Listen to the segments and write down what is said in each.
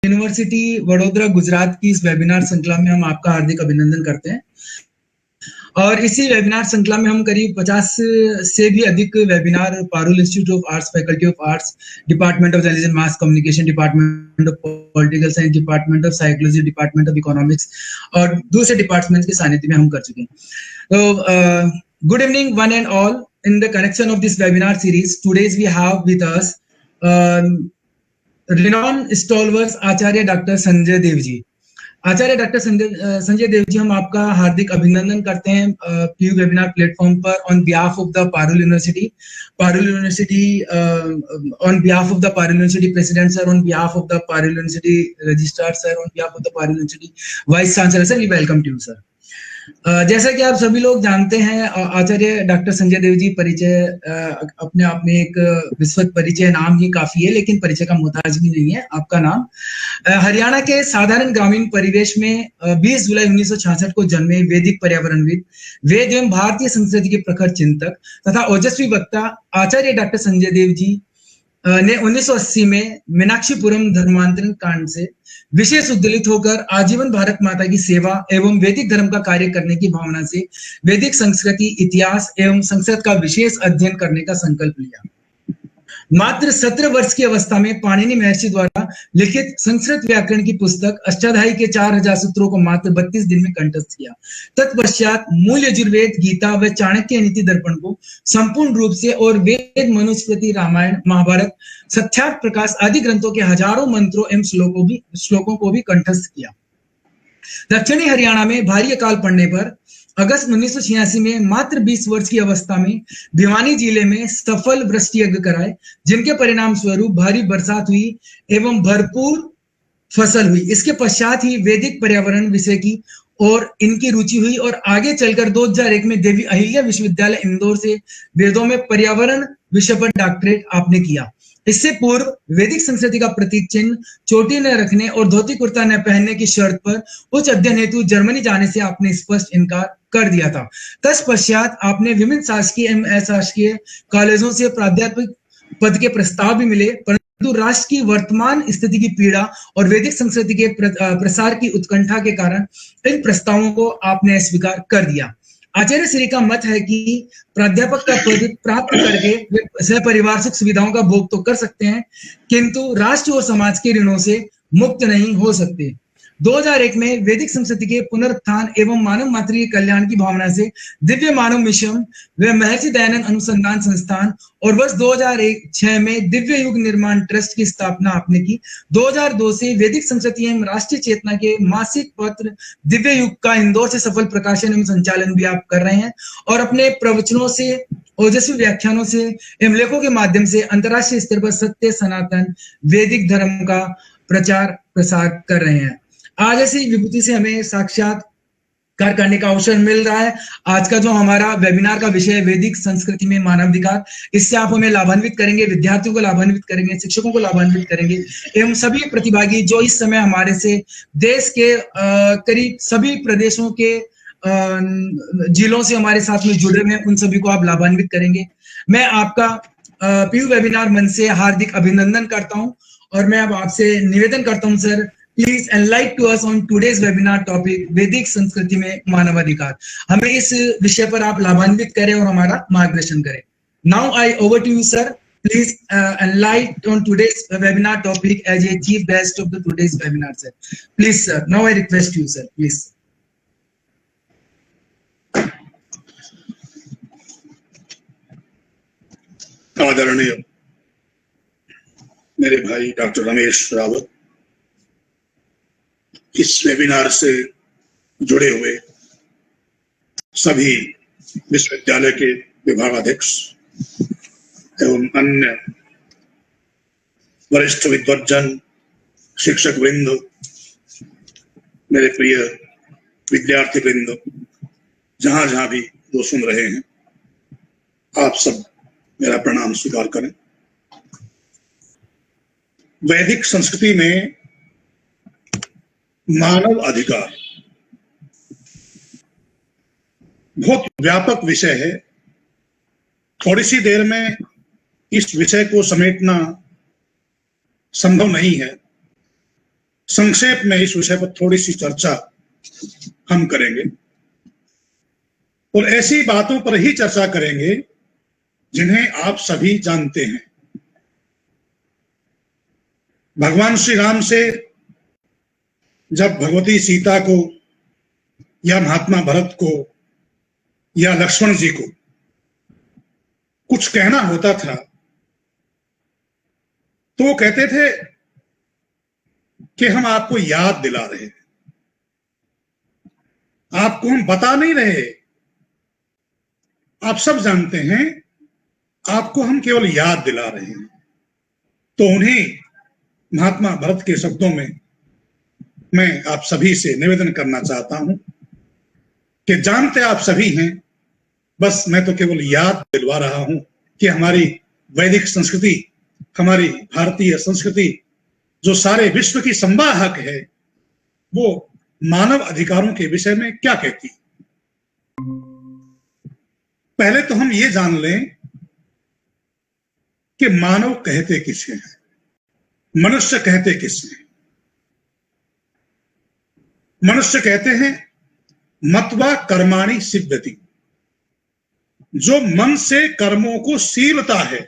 University Vadodara Gujarat की इस webinar श्रृंखला में हम आपका हार्दिक अभिनंदन करते हैं। और इसी वेबिनार श्रृंखला में हम करीब 50 से भी अधिक webinar Parul institute of arts, faculty of arts, department of journalism and mass communication, department of political science, department of psychology, department of economics और दूसरे डिपार्टमेंट्स के सानिध्य में हम कर चुके हैं। तो good evening one and all. In the connection of this webinar series, today we have with us renowned stalwarts Acharya doctor Sanjay Dev ji. Acharya doctor Sanjay Dev ji, हम आपका हार्दिक अभिनंदन करते हैं पीयू वेबिनार प्लेटफॉर्म पर on behalf of the Parul university on behalf of the Parul university president sir, on behalf of the Parul university registrar sir, on behalf of the Parul university vice chancellor sir, we welcome to you sir. जैसा कि आप सभी लोग जानते हैं, आचार्य doctor Sanjay Dev जी परिचय अपने आप में एक विस्तृत परिचय, नाम ही काफी है, लेकिन परिचय का मोहताज भी नहीं है। आपका नाम हरियाणा के साधारण ग्रामीण परिवेश में 20 जुलाई 1966 को जन्मे वैदिक पर्यावरणविद, वेद एवं भारतीय संस्कृति के प्रखर चिंतक तथा ओजस्वी वक्ता आचार्य डॉक्टर संजय देव जी ने 1980 में मीनाक्षीपुरम धर्मांतरण कांड से विशेष उद्दलित होकर आजीवन भारत माता की सेवा एवं वैदिक धर्म का कार्य करने की भावना से वैदिक संस्कृति, इतिहास एवं संस्कृत का विशेष अध्ययन करने का संकल्प लिया। मात्र 17 वर्ष की अवस्था में पाणिनि महर्षि द्वारा लिखित संस्कृत व्याकरण की पुस्तक अष्टाध्यायी के 4000 सूत्रों को मात्र 32 दिन में कंठस्थ किया। तत्पश्चात मूल यजुर्वेद, गीता व चाणक्य नीति दर्पण को संपूर्ण रूप से और वेद, मनुस्मृति, रामायण, महाभारत, सत्यार्थ प्रकाश आदि ग्रंथों के हजारों मंत्रों एवं श्लोकों को भी कंठस्थ किया। दक्षिणी हरियाणा में भारी अकाल पड़ने पर अगस्त 1986 में मात्र 20 वर्ष की अवस्था में भिवानी जिले में सफल वृष्टि यज्ञ कराए, जिनके परिणाम स्वरूप भारी बरसात हुई एवं भरपूर फसल हुई। इसके पश्चात ही वैदिक पर्यावरण विषय की और इनकी रुचि हुई और आगे चलकर 2001 में देवी अहिल्या विश्वविद्यालय इंदौर से वेदों में पर्यावरण विषय पर डॉक्टरेट आपने किया। इससे पूर्व वैदिक संस्कृति का प्रतीक चिन्ह, चोटी न रखने और धोती कुर्ता न पहनने की शर्त पर उच्च अध्ययन हेतु जर्मनी जाने से आपने स्पष्ट इनकार कर दिया था। तत्पश्चात आपने विभिन्न शासकीय एवं अशासकीय कॉलेजों से प्राध्यापक पद के प्रस्ताव भी मिले, परंतु राष्ट्र की वर्तमान स्थिति की पीड़ा और वैदिक संस्कृति के प्रसार की उत्कंठा के कारण इन प्रस्तावों को आपने स्वीकार कर दिया। आचार्य श्री का मत है कि प्राध्यापक का पद प्राप्त करके वे सपरिवार सुख सुविधाओं का भोग तो कर सकते हैं, किंतु राष्ट्र और समाज के ऋणों से मुक्त नहीं हो सकते। 2001 में वैदिक संस्कृति के पुनरुत्थान एवं मानव मात्र के कल्याण की भावना से दिव्य मानव मिशन व महर्षि दयानंद अनुसंधान संस्थान और वर्ष 2006 में दिव्य युग निर्माण ट्रस्ट की स्थापना आपने की। 2002 से वैदिक संस्कृति एवं राष्ट्रीय चेतना के मासिक पत्र दिव्य युग का इंदौर से सफल प्रकाशन एवं संचालन भी आप कर रहे हैं और अपने प्रवचनों से, ओजस्वी व्याख्यानों से एवं लेखों के माध्यम से अंतर्राष्ट्रीय स्तर पर सत्य, सनातन वैदिक धर्म का प्रचार प्रसार कर रहे हैं। आज ऐसी विभूति से हमें साक्षात्कार करने का अवसर मिल रहा है। आज का जो हमारा वेबिनार का विषय है वैदिक संस्कृति में मानवाधिकार, इससे आप हमें लाभान्वित करेंगे, विद्यार्थियों को लाभान्वित करेंगे, शिक्षकों को लाभान्वित करेंगे एवं सभी प्रतिभागी जो इस समय हमारे से देश के करीब सभी प्रदेशों के जिलों से हमारे साथ में जुड़े हुए हैं, उन सभी को आप लाभान्वित करेंगे। मैं आपका पीयू वेबिनार मंच से हार्दिक अभिनंदन करता हूं और मैं अब आपसे निवेदन करता हूं sir, please enlight to us on today's webinar topic वैदिक संस्कृति में मानवाधिकार। हमें इस विषय पर आप लाभान्वित करें और हमारा मार्गदर्शन करें। Now I over to you sir, please enlight on today's webinar topic as a chief guest of the today's webinar sir. Please sir, now I request you sir, please. आदरणीय मेरे भाई डॉक्टर रमेश रावत, इस वेबिनार से जुड़े हुए सभी विश्वविद्यालय के विभागाध्यक्ष एवं अन्य वरिष्ठ विद्वज्जन, शिक्षक वृंद, मेरे प्रिय विद्यार्थी वृंद, जहां जहां भी जो सुन रहे हैं, आप सब मेरा प्रणाम स्वीकार करें। वैदिक संस्कृति में मानव अधिकार बहुत व्यापक विषय है। थोड़ी सी देर में इस विषय को समेटना संभव नहीं है, संक्षेप में इस विषय पर थोड़ी सी चर्चा हम करेंगे और ऐसी बातों पर ही चर्चा करेंगे जिन्हें आप सभी जानते हैं। भगवान श्री राम से जब भगवती सीता को या महात्मा भरत को या लक्ष्मण जी को कुछ कहना होता था तो वो कहते थे कि हम आपको याद दिला रहे हैं, आपको हम बता नहीं रहे, आप सब जानते हैं, आपको हम केवल याद दिला रहे हैं। तो उन्हीं महात्मा भरत के शब्दों में मैं आप सभी से निवेदन करना चाहता हूं कि जानते आप सभी हैं, बस मैं तो केवल याद दिलवा रहा हूं कि हमारी वैदिक संस्कृति, हमारी भारतीय संस्कृति जो सारे विश्व की संवाहक है, वो मानव अधिकारों के विषय में क्या कहती है। पहले तो हम ये जान लें कि मानव कहते किसे हैं, मनुष्य कहते किसे हैं। मनुष्य कहते हैं मत्वा कर्माणि सिद्ध्यति, जो मन से कर्मों को शीलता है,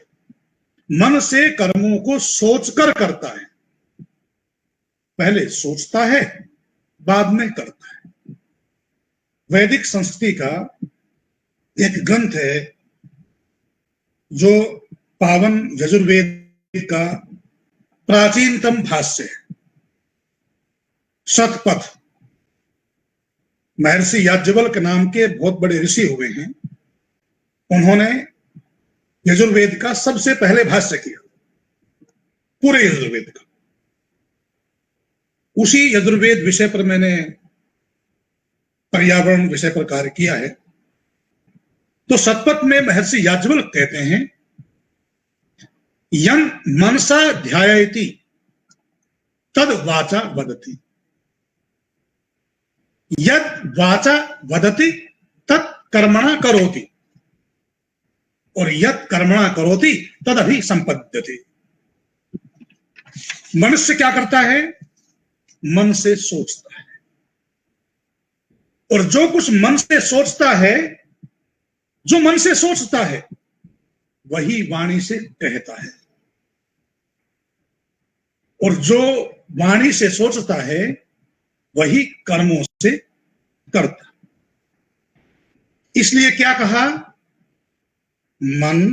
मन से कर्मों को सोचकर करता है। पहले सोचता है, बाद में करता है। वैदिक संस्कृति का एक ग्रंथ है जो पावन यजुर्वेद का प्राचीनतम भाष्य है, शतपथ। महर्षि याज्ञवल्क्य नाम के बहुत बड़े ऋषि हुए हैं, उन्होंने यजुर्वेद का सबसे पहले भाष्य किया, पूरे यजुर्वेद का। उसी यजुर्वेद विषय पर मैंने पर्यावरण विषय पर कार्य किया है। तो शतपथ में महर्षि याज्ञवल्क्य कहते हैं यं मनसा ध्यायति तद वाचा वदति, यद वाचा वदति तत् कर्मणा करोति, और यद कर्मणा करोति तद अभि संपद्यते। मनुष्य क्या करता है, मन से सोचता है, और जो कुछ मन से सोचता है, जो मन से सोचता है वही वाणी से कहता है, और जो वाणी से सोचता है वही कर्मों से करता। इसलिए क्या कहा, मन,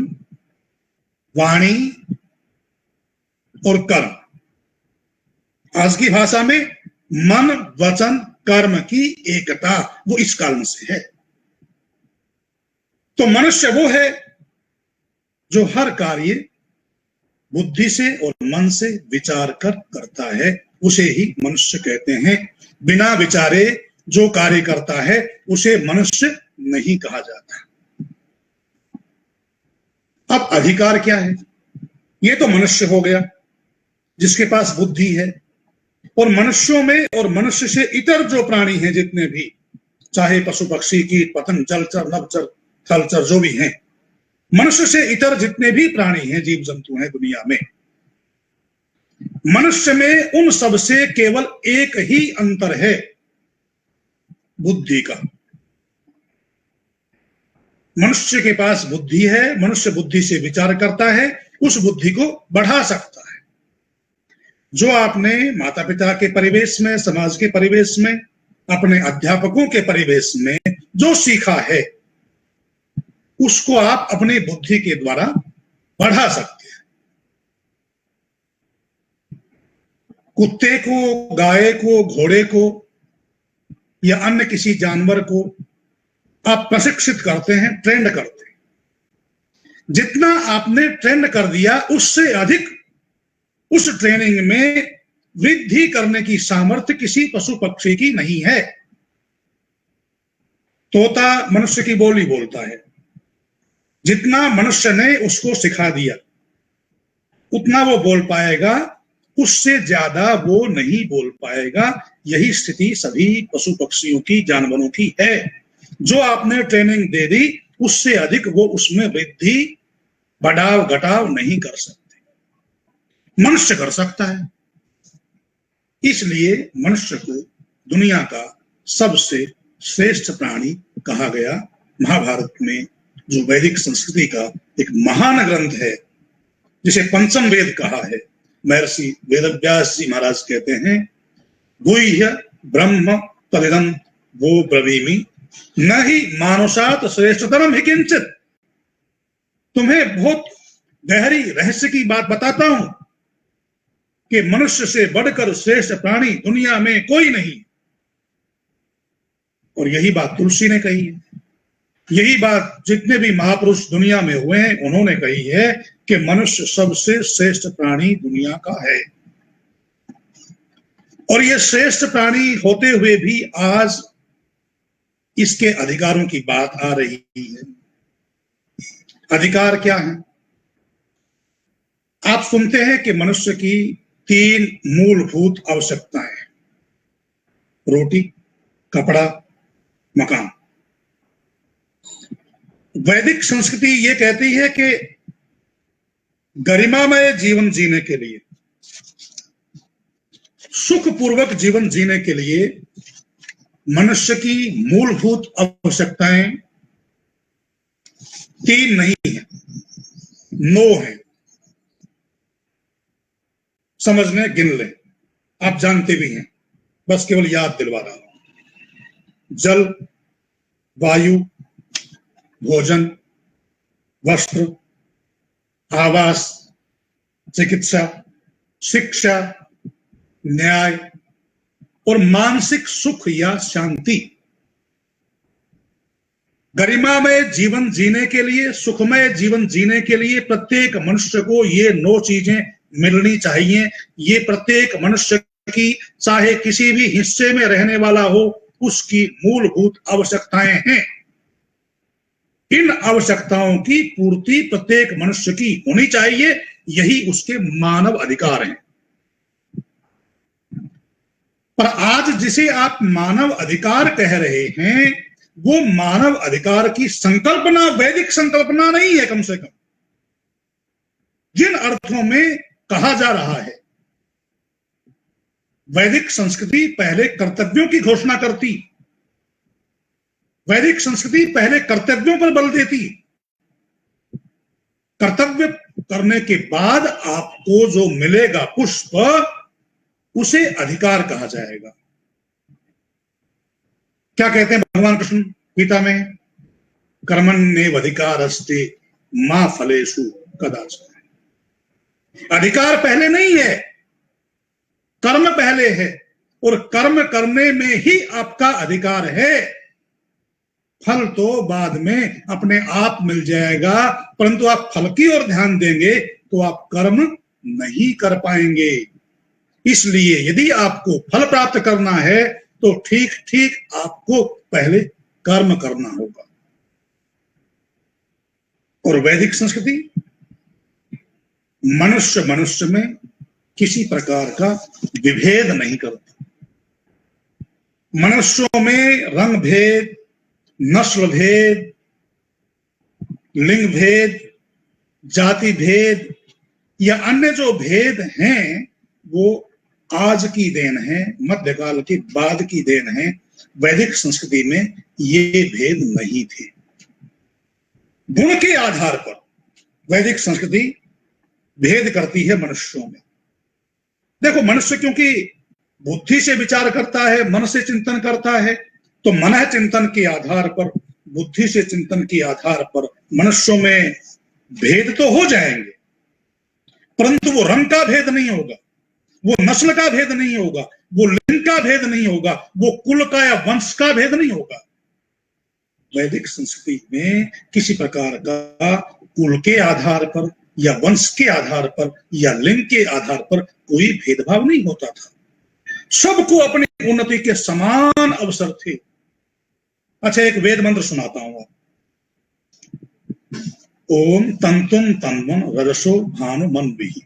वाणी और कर्म। आज की भाषा में मन, वचन, कर्म की एकता, वो इस कारण से है। तो मनुष्य वो है जो हर कार्य बुद्धि से और मन से विचार कर करता है, उसे ही मनुष्य कहते हैं। बिना विचारे जो कार्य करता है उसे मनुष्य नहीं कहा जाता। अब अधिकार क्या है, ये तो मनुष्य हो गया जिसके पास बुद्धि है, और मनुष्यों में और मनुष्य से इतर जो प्राणी हैं जितने भी, चाहे पशु पक्षी, कीट पतंग, जलचर, नभचर, थलचर जो भी हैं, मनुष्य से इतर जितने भी प्राणी हैं, जीव जंतु हैं दुनिया में, मनुष्य में उन सब से केवल एक ही अंतर है, बुद्धि का। मनुष्य के पास बुद्धि है, मनुष्य बुद्धि से विचार करता है, उस बुद्धि को बढ़ा सकता है। जो आपने माता पिता के परिवेश में, समाज के परिवेश में, अपने अध्यापकों के परिवेश में जो सीखा है, उसको आप अपनी बुद्धि के द्वारा बढ़ा सकते हैं। कुत्ते को, गाय को, घोड़े को या अन्य किसी जानवर को आप प्रशिक्षित करते हैं, ट्रेंड करते हैं। जितना आपने ट्रेंड कर दिया, उससे अधिक उस ट्रेनिंग में वृद्धि करने की सामर्थ्य किसी पशु पक्षी की नहीं है। तोता मनुष्य की बोली बोलता है, जितना मनुष्य ने उसको सिखा दिया उतना वो बोल पाएगा, उससे ज्यादा वो नहीं बोल पाएगा। यही स्थिति सभी पशु पक्षियों की, जानवरों की है। जो आपने ट्रेनिंग दे दी, उससे अधिक वो उसमें वृद्धि, बढ़ाव, घटाव नहीं कर सकते। मनुष्य कर सकता है। इसलिए मनुष्य को दुनिया का सबसे श्रेष्ठ प्राणी कहा गया। महाभारत में जो वैदिक संस्कृति का एक महान ग्रंथ है, जिसे पंचम वेद कहा है, महर्षि वेदव्यास जी महाराज कहते हैं, गुह्य ब्रह्म तदिदं वो ब्रवीमि न ही मानुषात् श्रेष्ठतरम ही किंचित। तुम्हें बहुत गहरी रहस्य की बात बताता हूं कि मनुष्य से बढ़कर श्रेष्ठ प्राणी दुनिया में कोई नहीं। और यही बात तुलसी ने कही है, यही बात जितने भी महापुरुष दुनिया में हुए हैं उन्होंने कही है कि मनुष्य सबसे श्रेष्ठ प्राणी दुनिया का है। और ये श्रेष्ठ प्राणी होते हुए भी आज इसके अधिकारों की बात आ रही है। अधिकार क्या है? आप सुनते हैं कि मनुष्य की 3 मूलभूत आवश्यकताएं, रोटी, कपड़ा, मकान। वैदिक संस्कृति ये कहती है कि गरिमामय जीवन जीने के लिए, सुखपूर्वक जीवन जीने के लिए मनुष्य की मूलभूत आवश्यकताएं 3 नहीं है, 9 है। समझने गिन ले, आप जानते भी हैं, बस केवल याद दिलवा रहा हूं। जल, वायु, भोजन, वस्त्र, आवास, चिकित्सा, शिक्षा, न्याय और मानसिक सुख या शांति। गरिमामय जीवन जीने के लिए, सुखमय जीवन जीने के लिए प्रत्येक मनुष्य को ये 9 चीजें मिलनी चाहिए। ये प्रत्येक मनुष्य की, चाहे किसी भी हिस्से में रहने वाला हो, उसकी मूलभूत आवश्यकताएं हैं। इन आवश्यकताओं की पूर्ति प्रत्येक मनुष्य की होनी चाहिए, यही उसके मानव अधिकार हैं। पर आज जिसे आप मानव अधिकार कह रहे हैं, वो मानव अधिकार की संकल्पना वैदिक संकल्पना नहीं है। कम से कम जिन अर्थों में कहा जा रहा है, वैदिक संस्कृति पहले कर्तव्यों की घोषणा करती, वैदिक संस्कृति पहले कर्तव्यों पर बल देती। कर्तव्य करने के बाद आपको जो मिलेगा पुष्प, उसे अधिकार कहा जाएगा। क्या कहते हैं भगवान कृष्ण गीता में? कर्मण्येवाधिकारस्ते मा फलेषु कदाचन। अधिकार पहले नहीं है, कर्म पहले है, और कर्म करने में ही आपका अधिकार है। फल तो बाद में अपने आप मिल जाएगा, परंतु आप फल की ओर ध्यान देंगे तो आप कर्म नहीं कर पाएंगे। इसलिए यदि आपको फल प्राप्त करना है तो ठीक ठीक आपको पहले कर्म करना होगा। और वैदिक संस्कृति मनुष्य में किसी प्रकार का विभेद नहीं करती। मनुष्यों में रंग भेद, नस्ल भेद, लिंग भेद, जाति भेद या अन्य जो भेद हैं, वो आज की देन है, मध्यकाल के बाद की देन है। वैदिक संस्कृति में ये भेद नहीं थे। गुण के आधार पर वैदिक संस्कृति भेद करती है मनुष्यों में। देखो, मनुष्य क्योंकि बुद्धि से विचार करता है, मन से चिंतन करता है, तो मन चिंतन के आधार पर, बुद्धि से चिंतन के आधार पर मनुष्यों में भेद तो हो जाएंगे, परंतु वो रंग का भेद नहीं होगा, वो नस्ल का भेद नहीं होगा, वो लिंग का भेद नहीं होगा, वो कुल का या वंश का भेद नहीं होगा। वैदिक संस्कृति में किसी प्रकार का कुल के आधार पर या वंश के आधार पर या लिंग के आधार पर कोई भेदभाव नहीं होता था। सबको अपनी उन्नति के समान अवसर थे। अच्छा, एक वेद मंत्र सुनाता हूं। ओम तंतुम तन्वन रजसो भानु मन विहि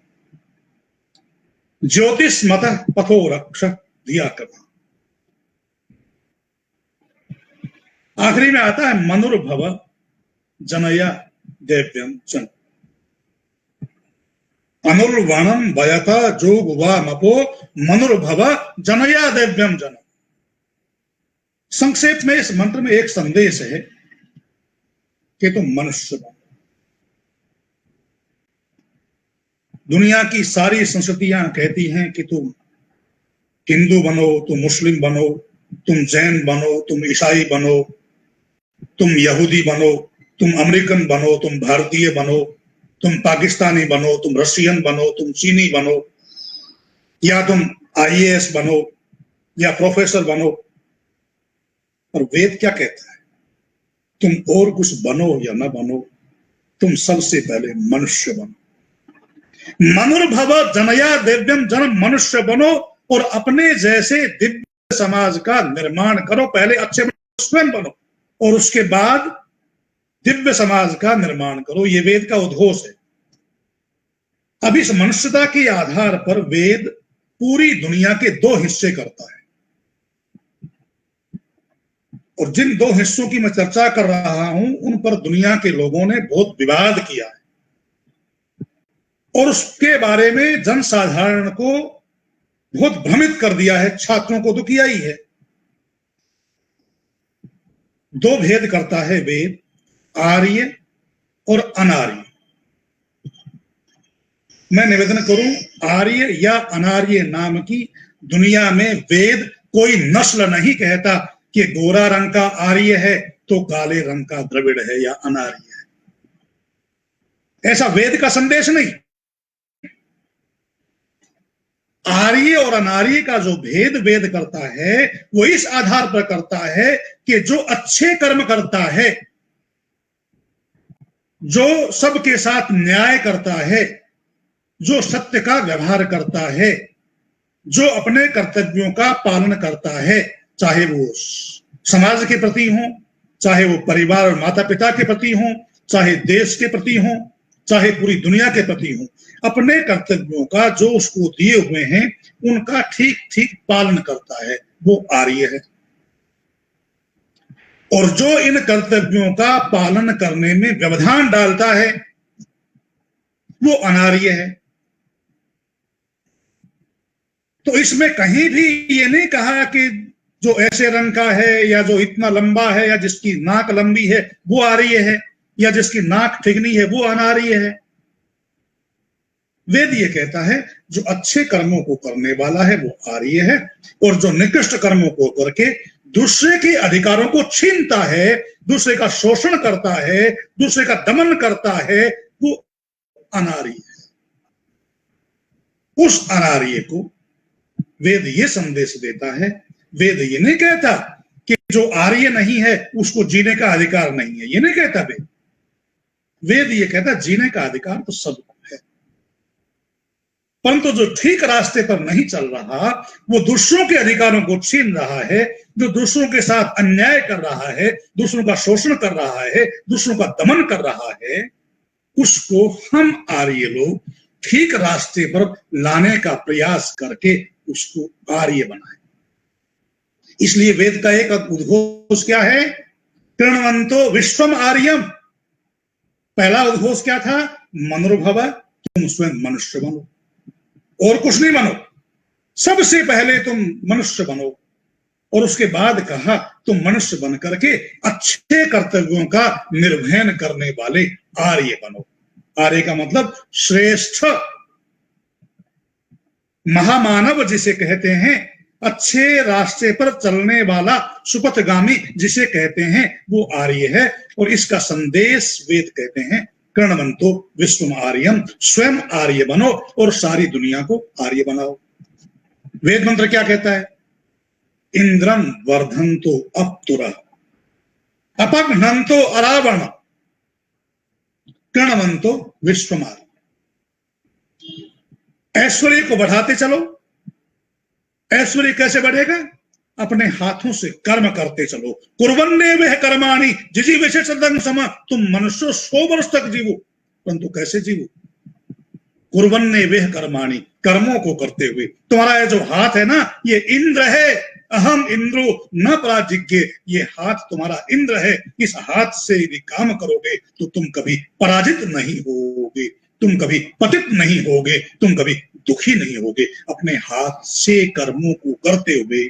ज्योतिष मत पथो रक्ष धिया कथा। आखिरी में आता है मनुर्भव जनया देव्यम जन। अनुर्वणम वयता जोग वा मपो मनुर्भव जनया दिव्यम जन। संक्षेप में इस मंत्र में एक संदेश है कि तुम मनुष्य बनो। दुनिया की सारी संस्कृतियां कहती हैं कि तुम हिंदू बनो, तुम मुस्लिम बनो, तुम जैन बनो, तुम ईसाई बनो, तुम यहूदी बनो, तुम अमेरिकन बनो, तुम भारतीय बनो, तुम पाकिस्तानी बनो, तुम रशियन बनो, तुम चीनी बनो, या तुम IAS बनो या प्रोफेसर बनो। और वेद क्या कहता है? तुम और कुछ बनो या ना बनो, तुम सबसे पहले मनुष्य बनो। मनुर्भव जनया दिव्यम जन, मनुष्य बनो और अपने जैसे दिव्य समाज का निर्माण करो। पहले अच्छे स्वयं बनो और उसके बाद दिव्य समाज का निर्माण करो। ये वेद का उद्घोष है। अब इस मनुष्यता के आधार पर वेद पूरी दुनिया के दो हिस्से करता है, और जिन दो हिस्सों की मैं चर्चा कर रहा हूं उन पर दुनिया के लोगों ने बहुत विवाद किया है और उसके बारे में जनसाधारण को बहुत भ्रमित कर दिया है। छात्रों को तो किया ही है। दो भेद करता है वेद, आर्य और अनार्य। मैं निवेदन करूं, आर्य या अनार्य नाम की दुनिया में वेद कोई नस्ल नहीं कहता कि गोरा रंग का आर्य है तो काले रंग का द्रविड़ है या अनार्य है। ऐसा वेद का संदेश नहीं। आर्य और अनार्य का जो भेद वेद करता है वो इस आधार पर करता है कि जो अच्छे कर्म करता है, जो सबके साथ न्याय करता है, जो सत्य का व्यवहार करता है, जो अपने कर्तव्यों का पालन करता है, चाहे वो समाज के प्रति हो, चाहे वो परिवार और माता पिता के प्रति हो, चाहे देश के प्रति हो, चाहे पूरी दुनिया के प्रति हो, अपने कर्तव्यों का जो उसको दिए हुए हैं उनका ठीक ठीक पालन करता है, वो आर्य है। और जो इन कर्तव्यों का पालन करने में व्यवधान डालता है वो अनार्य है। तो इसमें कहीं भी ये नहीं कहा कि जो ऐसे रंग का है या जो इतना लंबा है या जिसकी नाक लंबी है वो आर्य है, या जिसकी नाक ठिकनी है वो अनार्य है। वेद ये कहता है जो अच्छे कर्मों को करने वाला है वो आर्य है, और जो निकृष्ट कर्मों को करके दूसरे के अधिकारों को छीनता है, दूसरे का शोषण करता है, दूसरे का दमन करता है, वो अनार्य है। उस अनार्य को वेद ये संदेश देता है। वेद ये नहीं कहता कि जो आर्य नहीं है उसको जीने का अधिकार नहीं है, ये नहीं कहता वेद। वेद ये कहता जीने का अधिकार तो सबको है, परंतु जो ठीक रास्ते पर नहीं चल रहा, वो दूसरों के अधिकारों को छीन रहा है, जो दूसरों के साथ अन्याय कर रहा है, दूसरों का शोषण कर रहा है, दूसरों का दमन कर रहा है, उसको हम आर्य लोग ठीक रास्ते पर लाने का प्रयास करके उसको आर्य बनाए। इसलिए वेद का एक उद्घोष क्या है? कृण्वन्तो विश्वम आर्यम। पहला उद्घोष क्या था? मनुर्भव, तुम स्वयं मनुष्य बनो और कुछ नहीं बनो, सबसे पहले तुम मनुष्य बनो। और उसके बाद कहा तुम मनुष्य बन करके अच्छे कर्तव्यों का निर्वहन करने वाले आर्य बनो। आर्य का मतलब श्रेष्ठ, महामानव जिसे कहते हैं, अच्छे रास्ते पर चलने वाला सुपथगामी जिसे कहते हैं, वो आर्य है। और इसका संदेश वेद कहते हैं कृण्वन्तो विश्वम आर्यम, स्वयं आर्य बनो और सारी दुनिया को आर्य बनाओ। वेद मंत्र क्या कहता है? इंद्रम वर्धन्तो अप्तुरः अपघ्नन्तो अरावण कृण्वन्तो विश्वम आर्यम। ऐश्वर्य को बढ़ाते चलो। ऐश्वर्य कैसे बढ़ेगा? अपने हाथों से कर्म करते चलो। कुर्वन्ने वह कर्माणि जिजीविषे सदं सम। तुम मनुष्य 100 वर्ष तक जीवो, परंतु कैसे जीवो? कुर्वन्ने वह कर्माणि, कर्मों को करते हुए। तुम्हारा ये जो हाथ है ना, ये इंद्र है। अहम इंद्रो न पराजिज्ञे, ये हाथ तुम्हारा इंद्र है। इस हाथ से यदि काम करोगे तो तुम कभी पराजित नहीं होगे। तुम कभी पतित नहीं होगे, तुम कभी दुखी नहीं होगे। अपने हाथ से कर्मों को करते हुए,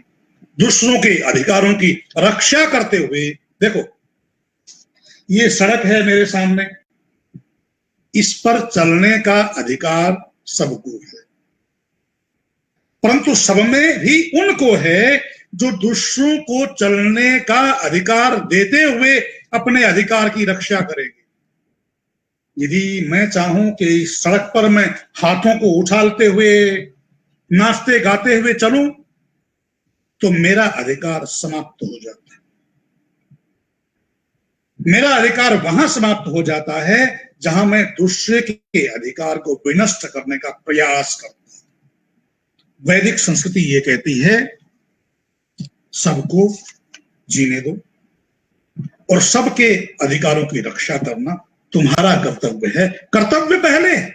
दूसरों के अधिकारों की रक्षा करते हुए। देखो, ये सड़क है मेरे सामने, इस पर चलने का अधिकार सबको है, परंतु सब में भी उनको है जो दूसरों को चलने का अधिकार देते हुए अपने अधिकार की रक्षा करेंगे। यदि मैं चाहूं कि इस सड़क पर मैं हाथों को उछालते हुए, नाचते गाते हुए चलूं, तो मेरा अधिकार समाप्त हो जाता है। मेरा अधिकार वहां समाप्त हो जाता है जहां मैं दूसरे के अधिकार को विनष्ट करने का प्रयास करता हूं। वैदिक संस्कृति ये कहती है, सबको जीने दो और सबके अधिकारों की रक्षा करना तुम्हारा कर्तव्य है। कर्तव्य पहले है,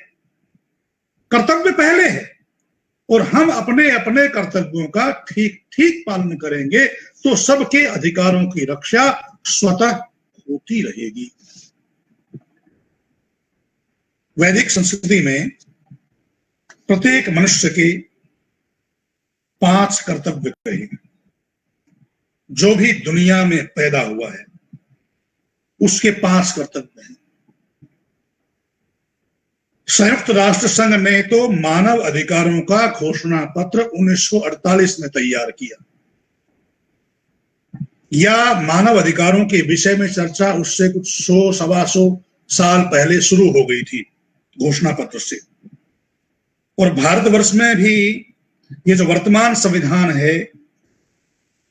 कर्तव्य पहले है, और हम अपने अपने कर्तव्यों का ठीक ठीक पालन करेंगे तो सबके अधिकारों की रक्षा स्वतः होती रहेगी। वैदिक संस्कृति में प्रत्येक मनुष्य के 5 कर्तव्य कहे हैं। जो भी दुनिया में पैदा हुआ है उसके 5 कर्तव्य हैं। संयुक्त राष्ट्र संघ ने तो मानव अधिकारों का घोषणा पत्र 1948 में तैयार किया, या मानव अधिकारों के विषय में चर्चा उससे कुछ 100-125 साल पहले शुरू हो गई थी घोषणा पत्र से। और भारतवर्ष में भी ये जो वर्तमान संविधान है,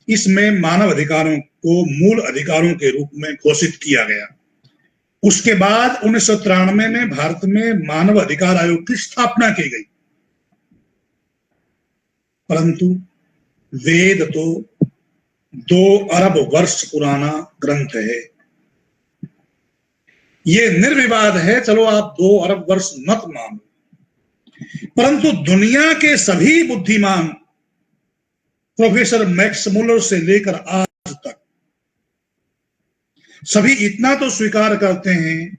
इसमें मानव अधिकारों को मूल अधिकारों के रूप में घोषित किया गया। उसके बाद 1993 में भारत में मानव अधिकार आयोग की स्थापना की गई। परंतु वेद तो 2 अरब वर्ष पुराना ग्रंथ है। ये निर्विवाद है, चलो आप 2 अरब वर्ष मत मानो, परंतु दुनिया के सभी बुद्धिमान, प्रोफेसर मैक्स मुलर से लेकर आज तक, सभी इतना तो स्वीकार करते हैं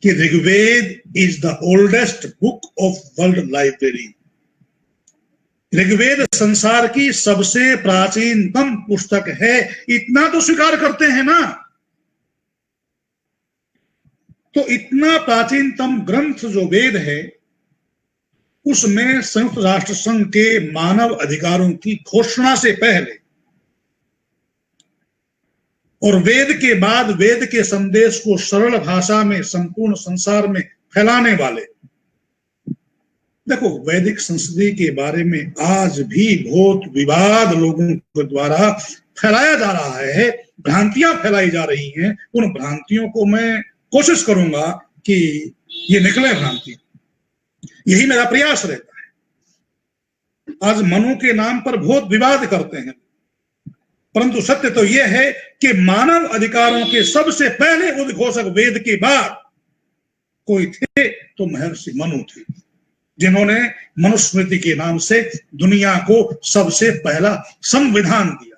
कि Rigveda is the oldest book of world library. Rigveda संसार की सबसे प्राचीनतम पुस्तक है, इतना तो स्वीकार करते हैं ना। तो इतना प्राचीनतम ग्रंथ जो वेद है, उसमें संयुक्त राष्ट्र संघ के मानव अधिकारों की घोषणा से पहले और वेद के बाद वेद के संदेश को सरल भाषा में संपूर्ण संसार में फैलाने वाले, देखो, वैदिक संस्कृति के बारे में आज भी बहुत विवाद लोगों के द्वारा फैलाया जा रहा है, भ्रांतियां फैलाई जा रही हैं। उन भ्रांतियों को मैं कोशिश करूंगा कि ये निकले भ्रांति, यही मेरा प्रयास रहता है। आज मनु के नाम पर बहुत विवाद करते हैं, परंतु सत्य तो यह है कि मानव अधिकारों के सबसे पहले उद्घोषक वेद के बाद कोई थे तो महर्षि मनु थे, जिन्होंने मनुस्मृति के नाम से दुनिया को सबसे पहला संविधान दिया।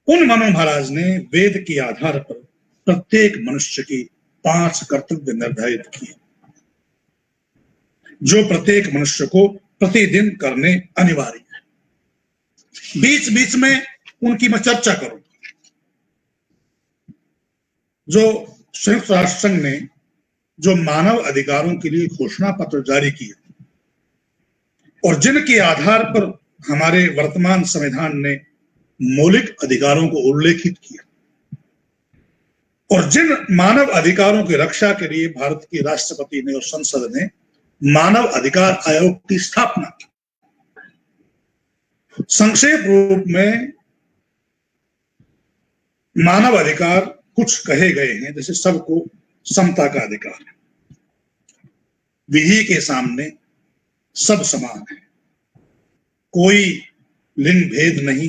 उन मनु महाराज ने वेद के आधार पर प्रत्येक मनुष्य की 5 कर्तव्य निर्धारित किए, जो प्रत्येक मनुष्य को प्रतिदिन करने अनिवार्य है। बीच बीच में उनकी मैं चर्चा करूंगा। जो संयुक्त राष्ट्र संघ ने जो मानव अधिकारों के लिए घोषणा पत्र जारी किया और जिनके आधार पर हमारे वर्तमान संविधान ने मौलिक अधिकारों को उल्लेखित किया, और जिन मानव अधिकारों की रक्षा के लिए भारत के राष्ट्रपति ने और संसद ने मानव अधिकार आयोग की स्थापना की, संक्षेप रूप में मानव अधिकार कुछ कहे गए हैं, जैसे सबको समता का अधिकार है, विधि के सामने सब समान है, कोई लिंग भेद नहीं,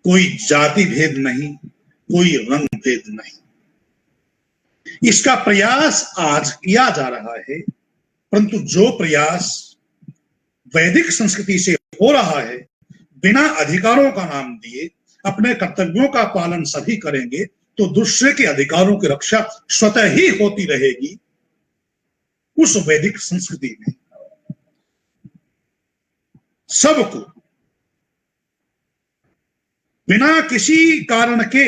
कोई जाति भेद नहीं, कोई रंग भेद नहीं। इसका प्रयास आज किया जा रहा है, परंतु जो प्रयास वैदिक संस्कृति से हो रहा है, बिना अधिकारों का नाम दिए अपने कर्तव्यों का पालन सभी करेंगे, तो दूसरे के अधिकारों की रक्षा स्वतः ही होती रहेगी। उस वैदिक संस्कृति में सबको बिना किसी कारण के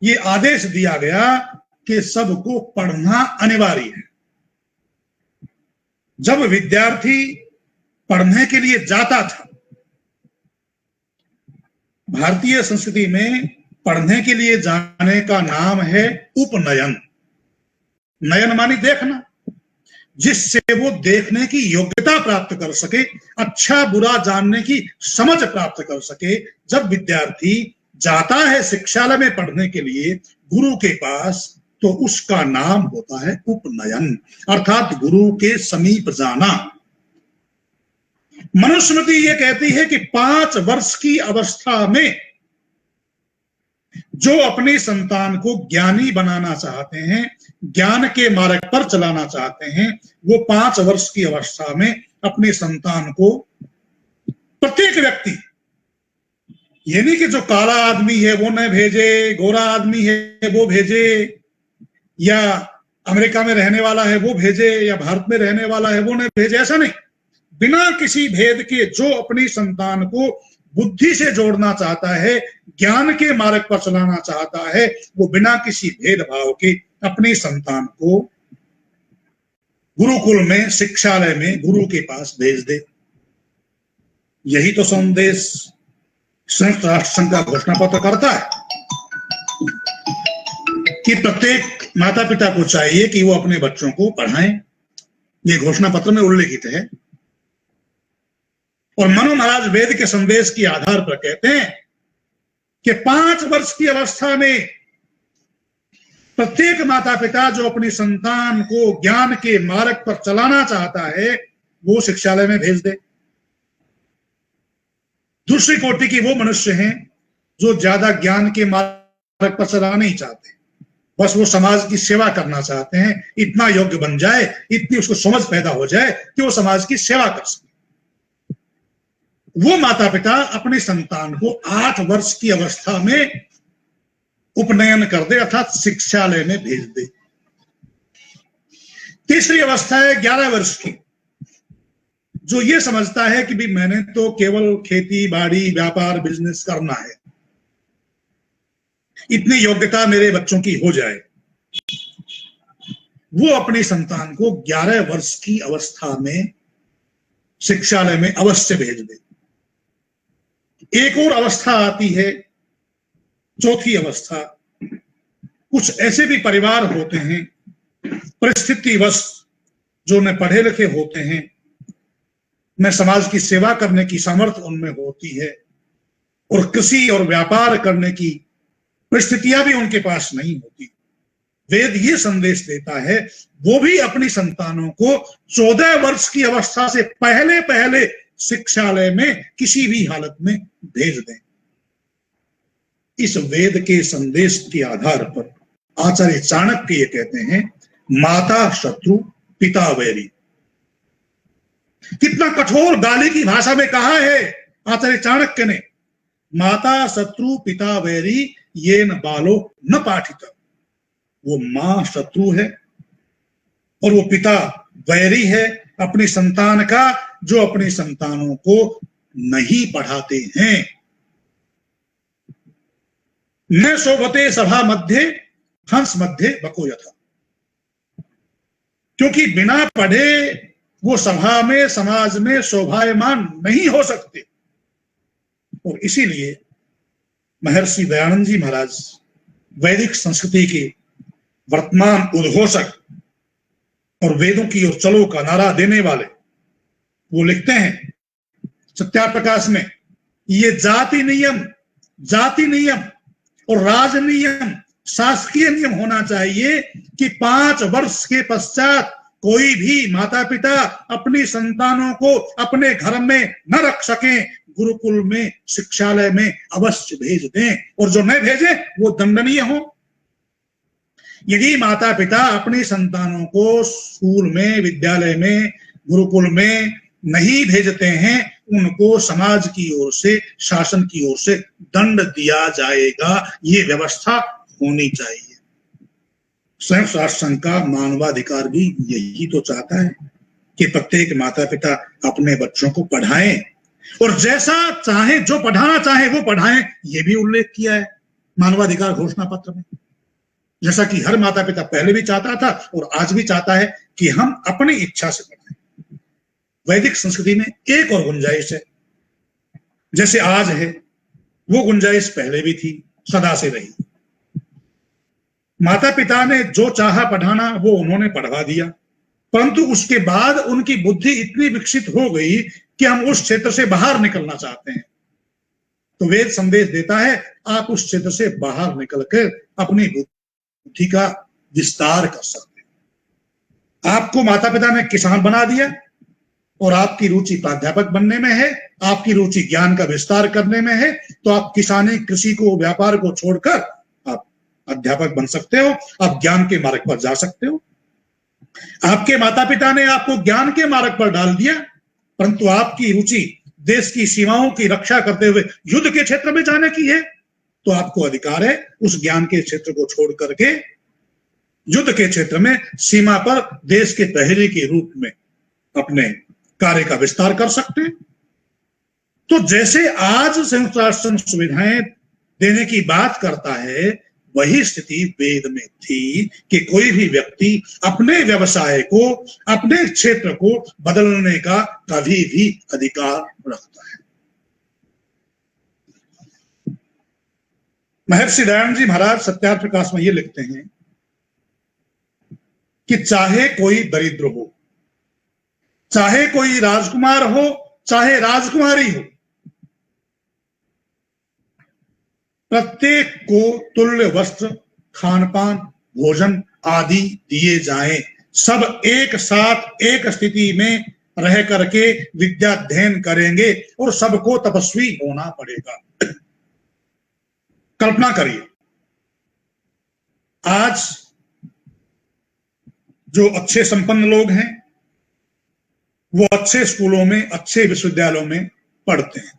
ये आदेश दिया गया कि सबको पढ़ना अनिवार्य है। जब विद्यार्थी पढ़ने के लिए जाता था, भारतीय संस्कृति में पढ़ने के लिए जाने का नाम है उपनयन। नयन मानी देखना, जिससे वो देखने की योग्यता प्राप्त कर सके, अच्छा बुरा जानने की समझ प्राप्त कर सके। जब विद्यार्थी जाता है शिक्षालय में पढ़ने के लिए गुरु के पास, तो उसका नाम होता है उपनयन, अर्थात गुरु के समीप जाना। मनुस्मृति ये कहती है कि 5 वर्ष की अवस्था में जो अपने संतान को ज्ञानी बनाना चाहते हैं, ज्ञान के मार्ग पर चलाना चाहते हैं, वो 5 वर्ष की अवस्था में अपने संतान को, प्रत्येक व्यक्ति, ये नहीं कि जो काला आदमी है वो न भेजे, गोरा आदमी है वो भेजे, या अमेरिका में रहने वाला है वो भेजे, या भारत में रहने वाला है वो न भेजे, ऐसा नहीं। बिना किसी भेद के जो अपनी संतान को बुद्धि से जोड़ना चाहता है, ज्ञान के मार्ग पर चलाना चाहता है, वो बिना किसी भेदभाव के अपनी संतान को गुरुकुल में, शिक्षालय में गुरु के पास भेज दे। यही तो संदेश संयुक्त राष्ट्र संघ का घोषणा पत्र करता है कि प्रत्येक माता पिता को चाहिए कि वो अपने बच्चों को पढ़ाएं। ये घोषणा पत्र में उल्लेखित है। और मनु महाराज वेद के संदेश के आधार पर कहते हैं कि 5 वर्ष की अवस्था में प्रत्येक माता पिता जो अपनी संतान को ज्ञान के मार्ग पर चलाना चाहता है, वो शिक्षालय में भेज दे। दूसरी कोटि की वो मनुष्य हैं जो ज्यादा ज्ञान के मार्ग पर चलाना नहीं चाहते, बस वो समाज की सेवा करना चाहते हैं। इतना योग्य बन जाए, इतनी उसको समझ पैदा हो जाए कि वो समाज की सेवा कर सके। वो माता पिता अपने संतान को 8 वर्ष की अवस्था में उपनयन कर दे, अर्थात शिक्षालय में भेज दे। तीसरी अवस्था है 11 वर्ष की, जो ये समझता है कि भी मैंने तो केवल खेती बाड़ी, व्यापार, बिजनेस करना है, इतनी योग्यता मेरे बच्चों की हो जाए। वो अपनी संतान को 11 वर्ष की अवस्था में शिक्षालय में अवश्य भेज दे। एक और अवस्था आती है, चौथी अवस्था। कुछ ऐसे भी परिवार होते हैं परिस्थितिवश, जो न पढ़े लिखे होते हैं, न समाज की सेवा करने की सामर्थ्य उनमें होती है, और कृषि और व्यापार करने की परिस्थितियां भी उनके पास नहीं होती। वेद ये संदेश देता है वो भी अपनी संतानों को 14 वर्ष की अवस्था से पहले पहले शिक्षालय में किसी भी हालत में भेज दें। इस वेद के संदेश के आधार पर आचार्य चाणक्य ये कहते हैं, माता शत्रु पिता वैरी। कितना कठोर गाली की भाषा में कहा है आचार्य चाणक्य ने, माता शत्रु पिता वैरी येन बालो न पाठित। वो मां शत्रु है और वो पिता वैरी है अपनी संतान का, जो अपनी संतानों को नहीं पढ़ाते हैं। न शोभते सभा मध्य हंस मध्य बको यथा। क्योंकि बिना पढ़े वो सभा में, समाज में शोभायमान नहीं हो सकते। और इसीलिए महर्षि दयानंद जी महाराज, वैदिक संस्कृति के वर्तमान उद्घोषक और वेदों की ओर चलो का नारा देने वाले, वो लिखते हैं सत्याप्रकाश में, ये जाति नियम और राज नियम, शासकीय नियम होना चाहिए कि 5 वर्ष के पश्चात कोई भी माता पिता अपनी संतानों को अपने घर में न रख सके, गुरुकुल में, शिक्षालय में अवश्य भेज दें, और जो न भेजे वो दंडनीय हो। यदि माता पिता अपनी संतानों को स्कूल में, विद्यालय में, गुरुकुल में नहीं भेजते हैं, उनको समाज की ओर से, शासन की ओर से दंड दिया जाएगा। ये व्यवस्था होनी चाहिए। संयुक्त राष्ट्र संघ का मानवाधिकार भी यही तो चाहता है कि प्रत्येक माता पिता अपने बच्चों को पढ़ाएं और जैसा चाहे, जो पढ़ाना चाहे वो पढ़ाएं। ये भी उल्लेख किया है मानवाधिकार घोषणा पत्र में, जैसा कि हर माता पिता पहले भी चाहता था और आज भी चाहता है कि हम अपनी इच्छा से पढ़ें। वैदिक संस्कृति में एक और गुंजाइश है, जैसे आज है वो गुंजाइश पहले भी थी, सदा से रही। माता पिता ने जो चाहा पढ़ाना वो उन्होंने पढ़वा दिया, परंतु उसके बाद उनकी बुद्धि इतनी विकसित हो गई कि हम उस क्षेत्र से बाहर निकलना चाहते हैं, तो वेद संदेश देता है आप उस क्षेत्र से बाहर निकलकर अपनी बुद्धि का विस्तार कर सकते हैं। आपको माता पिता ने किसान बना दिया और आपकी रुचि प्राध्यापक बनने में है, आपकी रुचि ज्ञान का विस्तार करने में है, तो आप किसानी, कृषि को, व्यापार को छोड़कर आप अध्यापक बन सकते हो, आप ज्ञान के मार्ग पर जा सकते हो। आपके माता पिता ने आपको ज्ञान के मार्ग पर डाल दिया, परंतु आपकी रुचि देश की सीमाओं की रक्षा करते हुए युद्ध के क्षेत्र में जाने की है, तो आपको अधिकार है उस ज्ञान के क्षेत्र को छोड़ करके युद्ध के क्षेत्र में सीमा पर देश के प्रहरी के रूप में अपने कार्य का विस्तार कर सकते हैं। तो जैसे आज संयुक्त राष्ट्र संघ सुविधाएं देने की बात करता है, वही स्थिति वेद में थी कि कोई भी व्यक्ति अपने व्यवसाय को, अपने क्षेत्र को बदलने का कभी भी अधिकार रखता है। महर्षि दयानंद जी महाराज सत्यार्थ प्रकाश में ये लिखते हैं कि चाहे कोई दरिद्र हो, चाहे कोई राजकुमार हो, चाहे राजकुमारी हो, प्रत्येक को तुल्य वस्त्र, खान पान, भोजन आदि दिए जाएं। सब एक साथ एक स्थिति में रह करके विद्या अध्ययन करेंगे और सबको तपस्वी होना पड़ेगा। कल्पना करिए, आज जो अच्छे संपन्न लोग हैं वो अच्छे स्कूलों में, अच्छे विश्वविद्यालयों में पढ़ते हैं।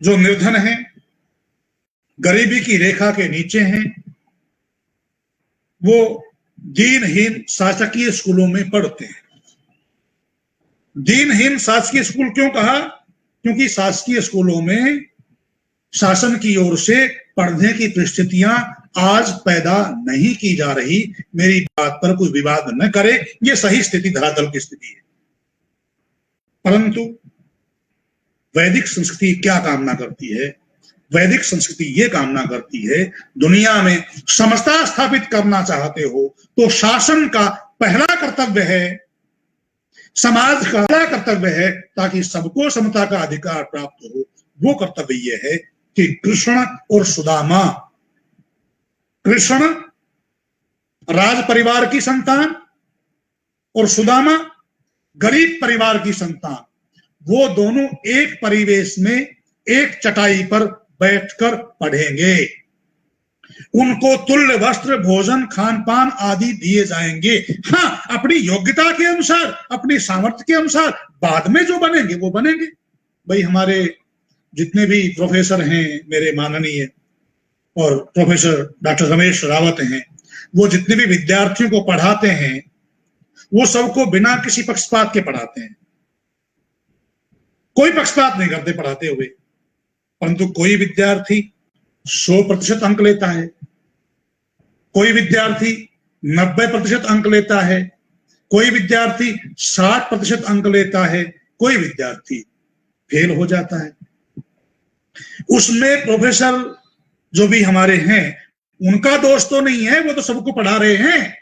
जो निर्धन हैं, गरीबी की रेखा के नीचे हैं, वो दीनहीन शासकीय स्कूलों में पढ़ते हैं। दीनहीन शासकीय स्कूल क्यों कहा? क्योंकि शासकीय स्कूलों में शासन की ओर से पढ़ने की परिस्थितियां आज पैदा नहीं की जा रही। मेरी बात पर कोई विवाद न करे, यह सही स्थिति, धरातल की स्थिति है। परंतु वैदिक संस्कृति क्या कामना करती है? वैदिक संस्कृति ये कामना करती है, दुनिया में समता स्थापित करना चाहते हो तो शासन का पहला कर्तव्य है, समाज का पहला कर्तव्य है, ताकि सबको समता का अधिकार प्राप्त हो। वो कर्तव्य ये है कि कृष्ण और सुदामा, कृष्ण राज परिवार की संतान और सुदामा गरीब परिवार की संतान, वो दोनों एक परिवेश में एक चटाई पर बैठकर पढ़ेंगे। उनको तुल्य वस्त्र, भोजन, खान पान आदि दिए जाएंगे। हाँ, अपनी योग्यता के अनुसार, अपनी सामर्थ्य के अनुसार बाद में जो बनेंगे वो बनेंगे। भाई हमारे जितने भी प्रोफेसर हैं, मेरे माननीय और प्रोफेसर डॉक्टर रमेश रावत हैं, वो जितने भी विद्यार्थियों को पढ़ाते हैं वो सबको बिना किसी पक्षपात के पढ़ाते हैं। कोई पक्षपात नहीं करते पढ़ाते हुए। परंतु कोई विद्यार्थी 100% अंक लेता है, कोई विद्यार्थी 90% अंक लेता है, कोई विद्यार्थी 60% अंक लेता है, कोई विद्यार्थी फेल हो जाता है। उसमें प्रोफेसर जो भी हमारे हैं उनका दोष तो नहीं है, वो तो सबको पढ़ा रहे हैं।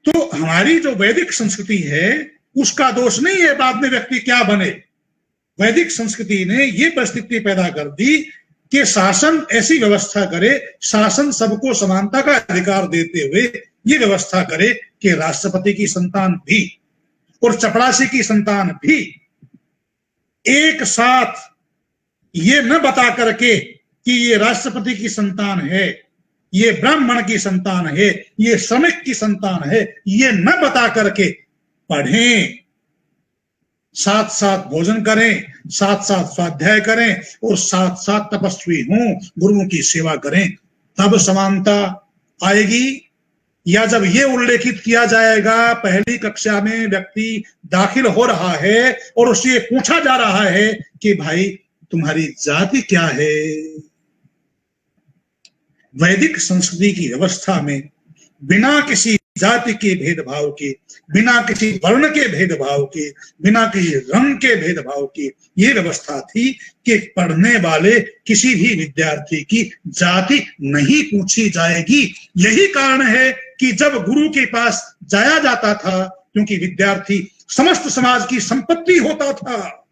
तो हमारी जो वैदिक संस्कृति है उसका दोष नहीं है बाद में व्यक्ति क्या बने। वैदिक संस्कृति ने ये परिस्थिति पैदा कर दी कि शासन ऐसी व्यवस्था करे, शासन सबको समानता का अधिकार देते हुए ये व्यवस्था करे कि राष्ट्रपति की संतान भी और चपरासी की संतान भी एक साथ ये न बता करके कि ये राष्ट्रपति की संतान है, ये ब्राह्मण की संतान है, ये श्रमिक की संतान है, ये न बता करके पढ़ें। साथ साथ भोजन करें, साथ साथ स्वाध्याय करें और साथ साथ तपस्वी हों, गुरुओं की सेवा करें, तब समानता आएगी। या जब ये उल्लेखित किया जाएगा पहली कक्षा में व्यक्ति दाखिल हो रहा है और उससे पूछा जा रहा है कि भाई तुम्हारी जाति क्या है, वैदिक संस्कृति की व्यवस्था में बिना किसी जाति के भेदभाव के, बिना किसी वर्ण के भेदभाव के, बिना किसी रंग के भेदभाव के ये व्यवस्था थी कि पढ़ने वाले किसी भी विद्यार्थी की जाति नहीं पूछी जाएगी। यही कारण है कि जब गुरु के पास जाया जाता था, क्योंकि विद्यार्थी समस्त समाज की संपत्ति होता था,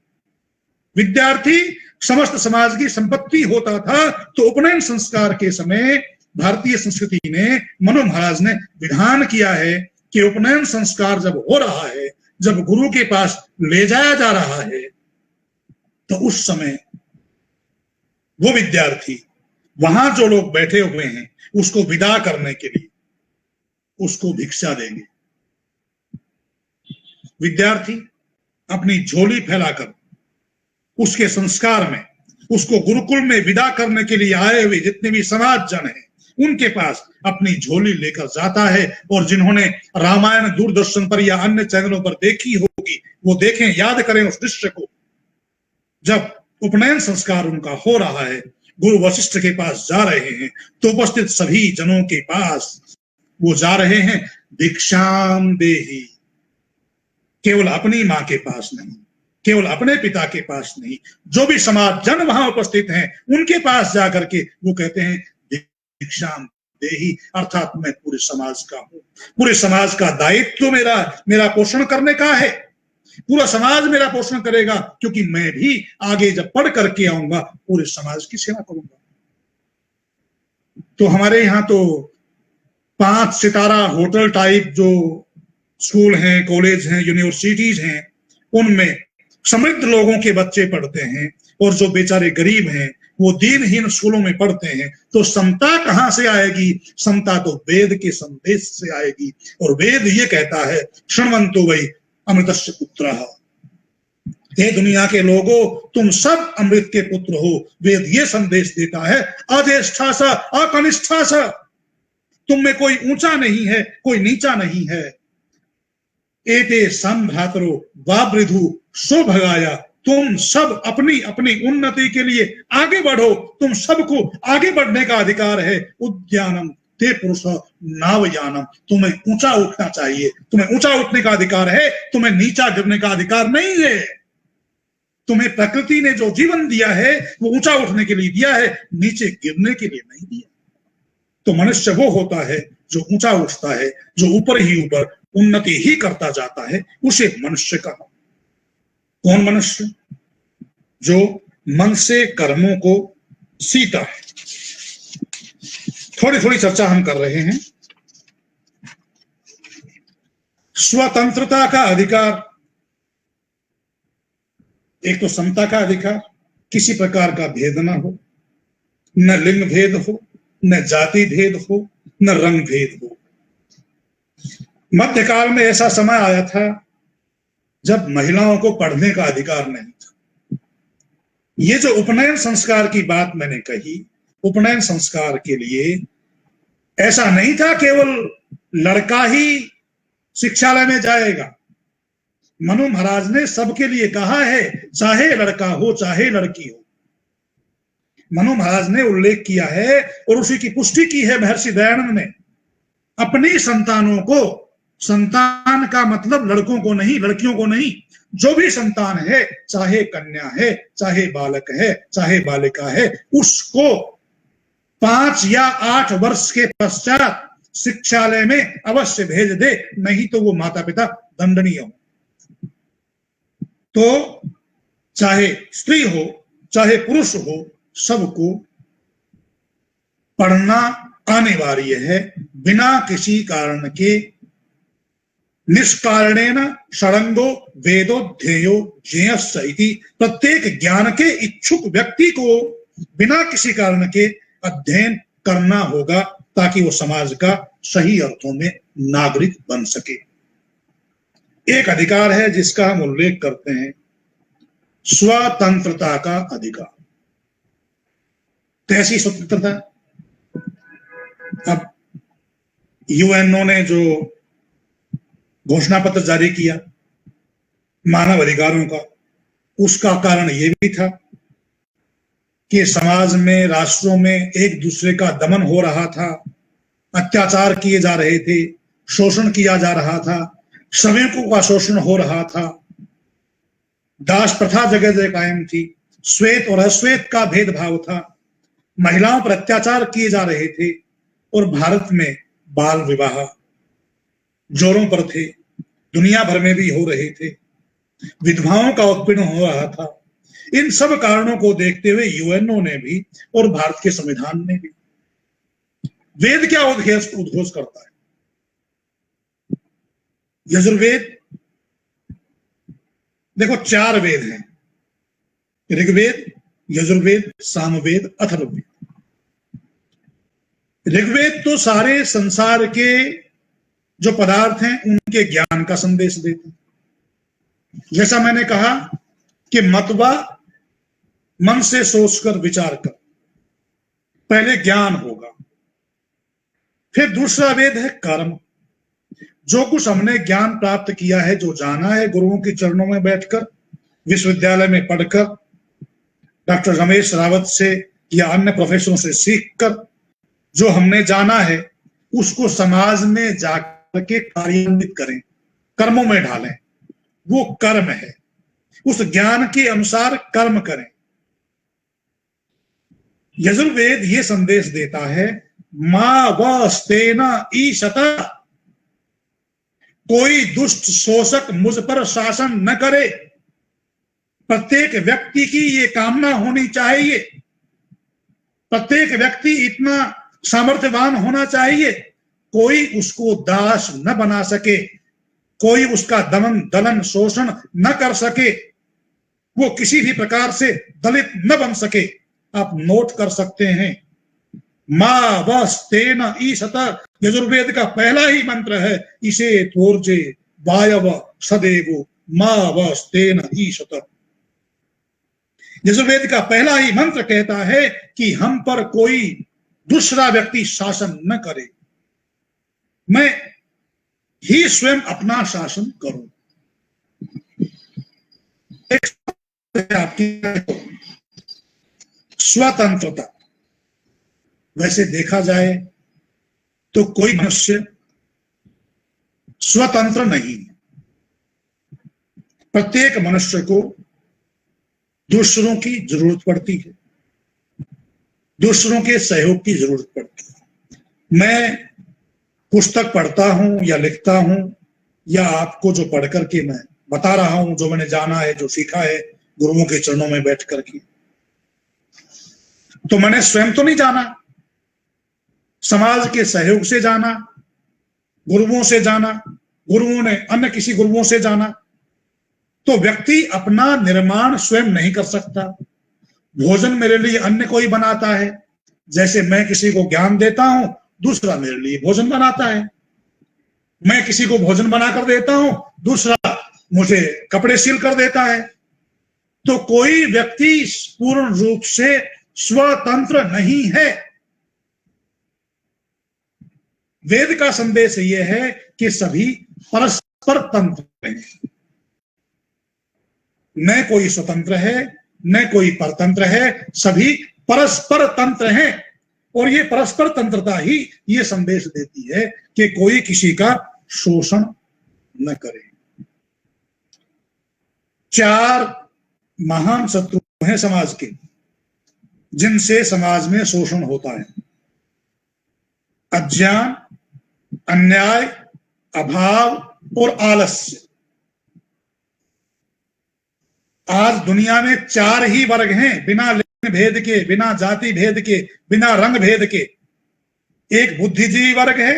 विद्यार्थी समस्त समाज की संपत्ति होता था, तो उपनयन संस्कार के समय भारतीय संस्कृति ने, मनु महाराज ने विधान किया है कि उपनयन संस्कार जब हो रहा है, जब गुरु के पास ले जाया जा रहा है, तो उस समय वो विद्यार्थी, वहां जो लोग बैठे हुए हैं, उसको विदा करने के लिए उसको भिक्षा देंगे। विद्यार्थी अपनी झोली फैलाकर उसके संस्कार में, उसको गुरुकुल में विदा करने के लिए आए हुए जितने भी समाज जन हैं, उनके पास अपनी झोली लेकर जाता है। और जिन्होंने रामायण दूरदर्शन पर या अन्य चैनलों पर देखी होगी, वो देखें, याद करें उस दृश्य को। जब उपनयन संस्कार उनका हो रहा है, गुरु वशिष्ठ के पास जा रहे हैं, तो उपस्थित सभी जनों के पास वो जा रहे हैं, भिक्षाम देहि। केवल अपनी मां के पास नहीं, केवल अपने पिता के पास नहीं, जो भी समाज जन वहां उपस्थित हैं, उनके पास जाकर के वो कहते हैं भिक्षाम देहि, अर्थात मैं पूरे समाज का हूं, पूरे समाज का दायित्व मेरा पोषण करने का है, पूरा समाज मेरा पोषण करेगा, क्योंकि मैं भी आगे जब पढ़ करके आऊंगा पूरे समाज की सेवा करूंगा। तो हमारे यहाँ तो 5 सितारा होटल टाइप जो स्कूल हैं, कॉलेज हैं, यूनिवर्सिटीज हैं, उनमें समृद्ध लोगों के बच्चे पढ़ते हैं, और जो बेचारे गरीब हैं वो दीनहीन स्कूलों में पढ़ते हैं। तो समता कहां से आएगी? समता तो वेद के संदेश से आएगी। और वेद ये कहता है, शृण्वन्तो वै अमृतस्य पुत्रः, हे दुनिया के लोगों, तुम सब अमृत के पुत्र हो। वेद ये संदेश देता है, अधेष्ठा स अकनिष्ठा स, तुम में कोई ऊंचा नहीं है, कोई नीचा नहीं है। एते संभ्रातरो वावृधु सो भगाया, तुम सब अपनी अपनी उन्नति के लिए आगे बढ़ो, तुम सबको आगे बढ़ने का अधिकार है। उद्यानम ते पुरुष नावयानम, तुम्हें ऊंचा उठना चाहिए, तुम्हें ऊंचा उठने का अधिकार है, तुम्हें नीचा गिरने का अधिकार नहीं है। तुम्हें प्रकृति ने जो जीवन दिया है वो ऊंचा उठने के लिए दिया है, नीचे गिरने के लिए नहीं दिया। तो मनुष्य वो होता है जो ऊंचा उठता है, जो ऊपर ही ऊपर उन्नति ही करता जाता है, उसे मनुष्य कहा। कौन मनुष्य? जो मन से कर्मों को सीता है। थोड़ी थोड़ी चर्चा हम कर रहे हैं। स्वतंत्रता का अधिकार, एक तो समता का अधिकार, किसी प्रकार का भेद ना हो, न लिंग भेद हो, न जाति भेद हो, न रंग भेद हो। मध्यकाल में ऐसा समय आया था जब महिलाओं को पढ़ने का अधिकार नहीं था। ये जो उपनयन संस्कार की बात मैंने कही, उपनयन संस्कार के लिए ऐसा नहीं था केवल लड़का ही शिक्षालय में जाएगा। मनु महाराज ने सबके लिए कहा है, चाहे लड़का हो चाहे लड़की हो। मनु महाराज ने उल्लेख किया है और उसी की पुष्टि की है महर्षि दयानंद ने। अपनी संतानों को, संतान का मतलब लड़कों को नहीं, लड़कियों को नहीं, जो भी संतान है, चाहे कन्या है, चाहे बालक है, चाहे बालिका है, उसको 5 या 8 वर्ष के पश्चात शिक्षालय में अवश्य भेज दे, नहीं तो वो माता पिता दंडनीय हो। तो चाहे स्त्री हो चाहे पुरुष हो, सबको पढ़ना अनिवार्य है, बिना किसी कारण के। निष्कारणेन षडंगो वेदोध्येयो ज्ञेयस्य इति, प्रत्येक ज्ञान के इच्छुक व्यक्ति को बिना किसी कारण के अध्ययन करना होगा, ताकि वो समाज का सही अर्थों में नागरिक बन सके। एक अधिकार है जिसका हम उल्लेख करते हैं, स्वतंत्रता का अधिकार। कैसी स्वतंत्रता? अब यूएनओ ने जो घोषणा पत्र जारी किया मानव अधिकारों का, उसका कारण यह भी था कि समाज में, राष्ट्रों में एक दूसरे का दमन हो रहा था, अत्याचार किए जा रहे थे, शोषण किया जा रहा था, श्रमिकों का शोषण हो रहा था, दास प्रथा जगह जगह कायम थी, श्वेत और अश्वेत का भेदभाव था, महिलाओं पर अत्याचार किए जा रहे थे, और भारत में बाल विवाह जोरों पर थे, दुनिया भर में भी हो रहे थे, विधवाओं का उत्पीड़न हो रहा था। इन सब कारणों को देखते हुए यूएनओ ने भी और भारत के संविधान ने भी, वेद क्या उद्घोष करता है? यजुर्वेद, देखो 4 वेद हैं, ऋग्वेद, यजुर्वेद, सामवेद, अथर्ववेद। ऋग्वेद तो सारे संसार के जो पदार्थ हैं उनके ज्ञान का संदेश देते हैं। जैसा मैंने कहा कि मतवा, मन से सोचकर विचार कर, पहले ज्ञान होगा। फिर दूसरा वेद है कर्म, जो कुछ हमने ज्ञान प्राप्त किया है, जो जाना है गुरुओं के चरणों में बैठकर, विश्वविद्यालय में पढ़कर, डॉक्टर रमेश रावत से या अन्य प्रोफेसरों से सीखकर जो हमने जाना है, उसको समाज में जाकर के कार्यान्वित करें, कर्मों में ढालें, वो कर्म है। उस ज्ञान के अनुसार कर्म करें। यजुर्वेद ये संदेश देता है, मा वस्तेना ईशता, कोई दुष्ट शोषक मुझ पर शासन न करे। प्रत्येक व्यक्ति की ये कामना होनी चाहिए, प्रत्येक व्यक्ति इतना सामर्थ्यवान होना चाहिए, कोई उसको दास न बना सके, कोई उसका दमन दलन शोषण न कर सके, वो किसी भी प्रकार से दलित न बन सके। आप नोट कर सकते हैं, मा वस्तेन ईशत, यजुर्वेद का पहला ही मंत्र है, इसे थोर्जे वायव सदैव मा वस्तेन ईशत। यजुर्वेद का पहला ही मंत्र कहता है कि हम पर कोई दूसरा व्यक्ति शासन न करे, मैं ही स्वयं अपना शासन करूं। आपकी स्वतंत्रता, वैसे देखा जाए तो कोई मनुष्य स्वतंत्र नहीं है। प्रत्येक मनुष्य को दूसरों की जरूरत पड़ती है, दूसरों के सहयोग की जरूरत पड़ती है। मैं पुस्तक पढ़ता हूं या लिखता हूं, या आपको जो पढ़ करके मैं बता रहा हूं, जो मैंने जाना है, जो सीखा है गुरुओं के चरणों में बैठ करके, तो मैंने स्वयं तो नहीं जाना, समाज के सहयोग से जाना, गुरुओं से जाना, गुरुओं ने अन्य किसी गुरुओं से जाना। तो व्यक्ति अपना निर्माण स्वयं नहीं कर सकता। भोजन मेरे लिए अन्य कोई बनाता है, जैसे मैं किसी को ज्ञान देता हूं, दूसरा मेरे लिए भोजन बनाता है। मैं किसी को भोजन बनाकर देता हूं, दूसरा मुझे कपड़े सिल कर देता है। तो कोई व्यक्ति पूर्ण रूप से स्वतंत्र नहीं है। वेद का संदेश यह है कि सभी परस्पर तंत्र हैं, न कोई स्वतंत्र है न कोई परतंत्र है, सभी परस्पर तंत्र हैं। और ये परस्पर तंत्रता ही ये संदेश देती है कि कोई किसी का शोषण न करे। 4 महान शत्रु हैं समाज के, जिनसे समाज में शोषण होता है: अज्ञान, अन्याय, अभाव और आलस्य। आज दुनिया में 4 ही वर्ग हैं, बिना लिंग भेद के, बिना जाति भेद के, बिना रंग भेद के। एक बुद्धिजीवी वर्ग है।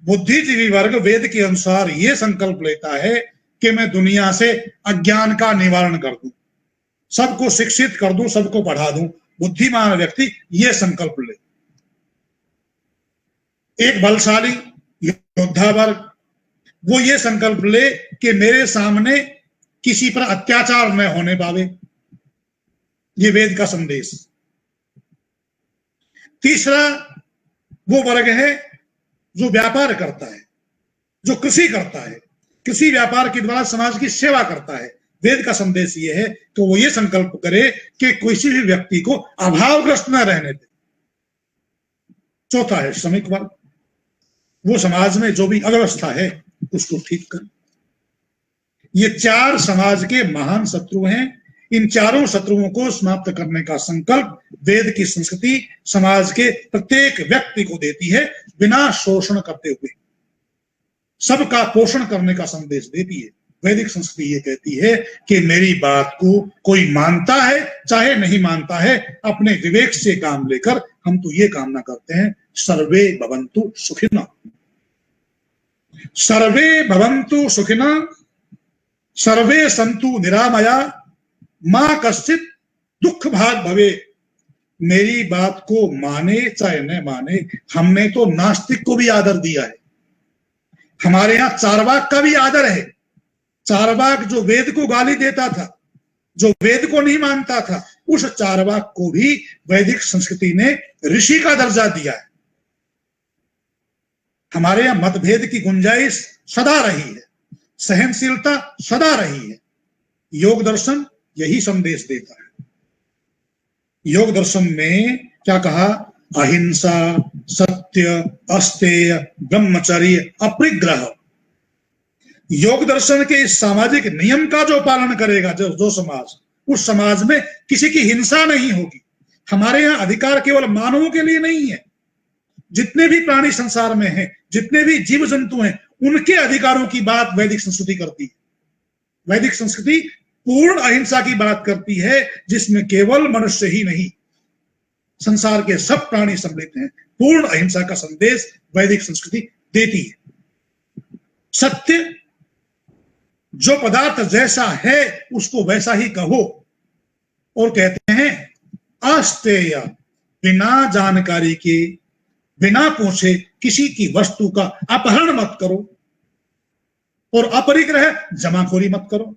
बुद्धिजीवी वर्ग वेद के अनुसार यह संकल्प लेता है कि मैं दुनिया से अज्ञान का निवारण कर दूं, सबको शिक्षित कर दूं, सबको पढ़ा दूं। बुद्धिमान व्यक्ति यह संकल्प ले। एक बलशाली योद्धा वर्ग वो ये संकल्प ले कि मेरे सामने किसी पर अत्याचार न होने पावे। ये वेद का संदेश। तीसरा वो वर्ग है जो व्यापार करता है, जो कृषि करता है, कृषि व्यापार के द्वारा समाज की सेवा करता है। वेद का संदेश ये है कि वो ये संकल्प करे कि किसी भी व्यक्ति को अभावग्रस्त न रहने दे। चौथा है श्रमिक वर्ग, वो समाज में जो भी अव्यवस्था है उसको ठीक करे। ये चार समाज के महान शत्रु हैं। इन चारों शत्रुओं को समाप्त करने का संकल्प वेद की संस्कृति समाज के प्रत्येक व्यक्ति को देती है, बिना शोषण करते हुए सबका पोषण करने का संदेश देती है। वैदिक संस्कृति ये कहती है कि मेरी बात को कोई मानता है चाहे नहीं मानता है, अपने विवेक से काम लेकर हम तो ये कामना करते हैं, सर्वे भवन्तु सुखिनः, सर्वे भवन्तु सुखिनः, सर्वे सन्तु निरामया, मां कश्चित् दुख भाग भवे। मेरी बात को माने चाहे न माने, हमने तो नास्तिक को भी आदर दिया है। हमारे यहां चार्वाक का भी आदर है। चार्वाक जो वेद को गाली देता था, जो वेद को नहीं मानता था, उस चार्वाक को भी वैदिक संस्कृति ने ऋषि का दर्जा दिया है। हमारे यहां मतभेद की गुंजाइश सदा रही है, सहनशीलता सदा रही है। योग दर्शन यही संदेश देता है। योग दर्शन में क्या कहा? अहिंसा, सत्य, अस्तेय, ब्रह्मचर्य, अपरिग्रह। योग दर्शन के इस सामाजिक नियम का जो पालन करेगा जो समाज, उस समाज में किसी की हिंसा नहीं होगी। हमारे यहाँ अधिकार केवल मानवों के लिए नहीं है, जितने भी प्राणी संसार में हैं, जितने भी जीव जंतु हैं, उनके अधिकारों की बात वैदिक संस्कृति करती है। वैदिक संस्कृति पूर्ण अहिंसा की बात करती है, जिसमें केवल मनुष्य ही नहीं, संसार के सब प्राणी सम्मिलित हैं। पूर्ण अहिंसा का संदेश वैदिक संस्कृति देती है। सत्य, जो पदार्थ जैसा है उसको वैसा ही कहो। और कहते हैं अस्तेय, बिना जानकारी के, बिना पूछे किसी की वस्तु का अपहरण मत करो। और अपरिग्रह, जमाखोरी मत करो।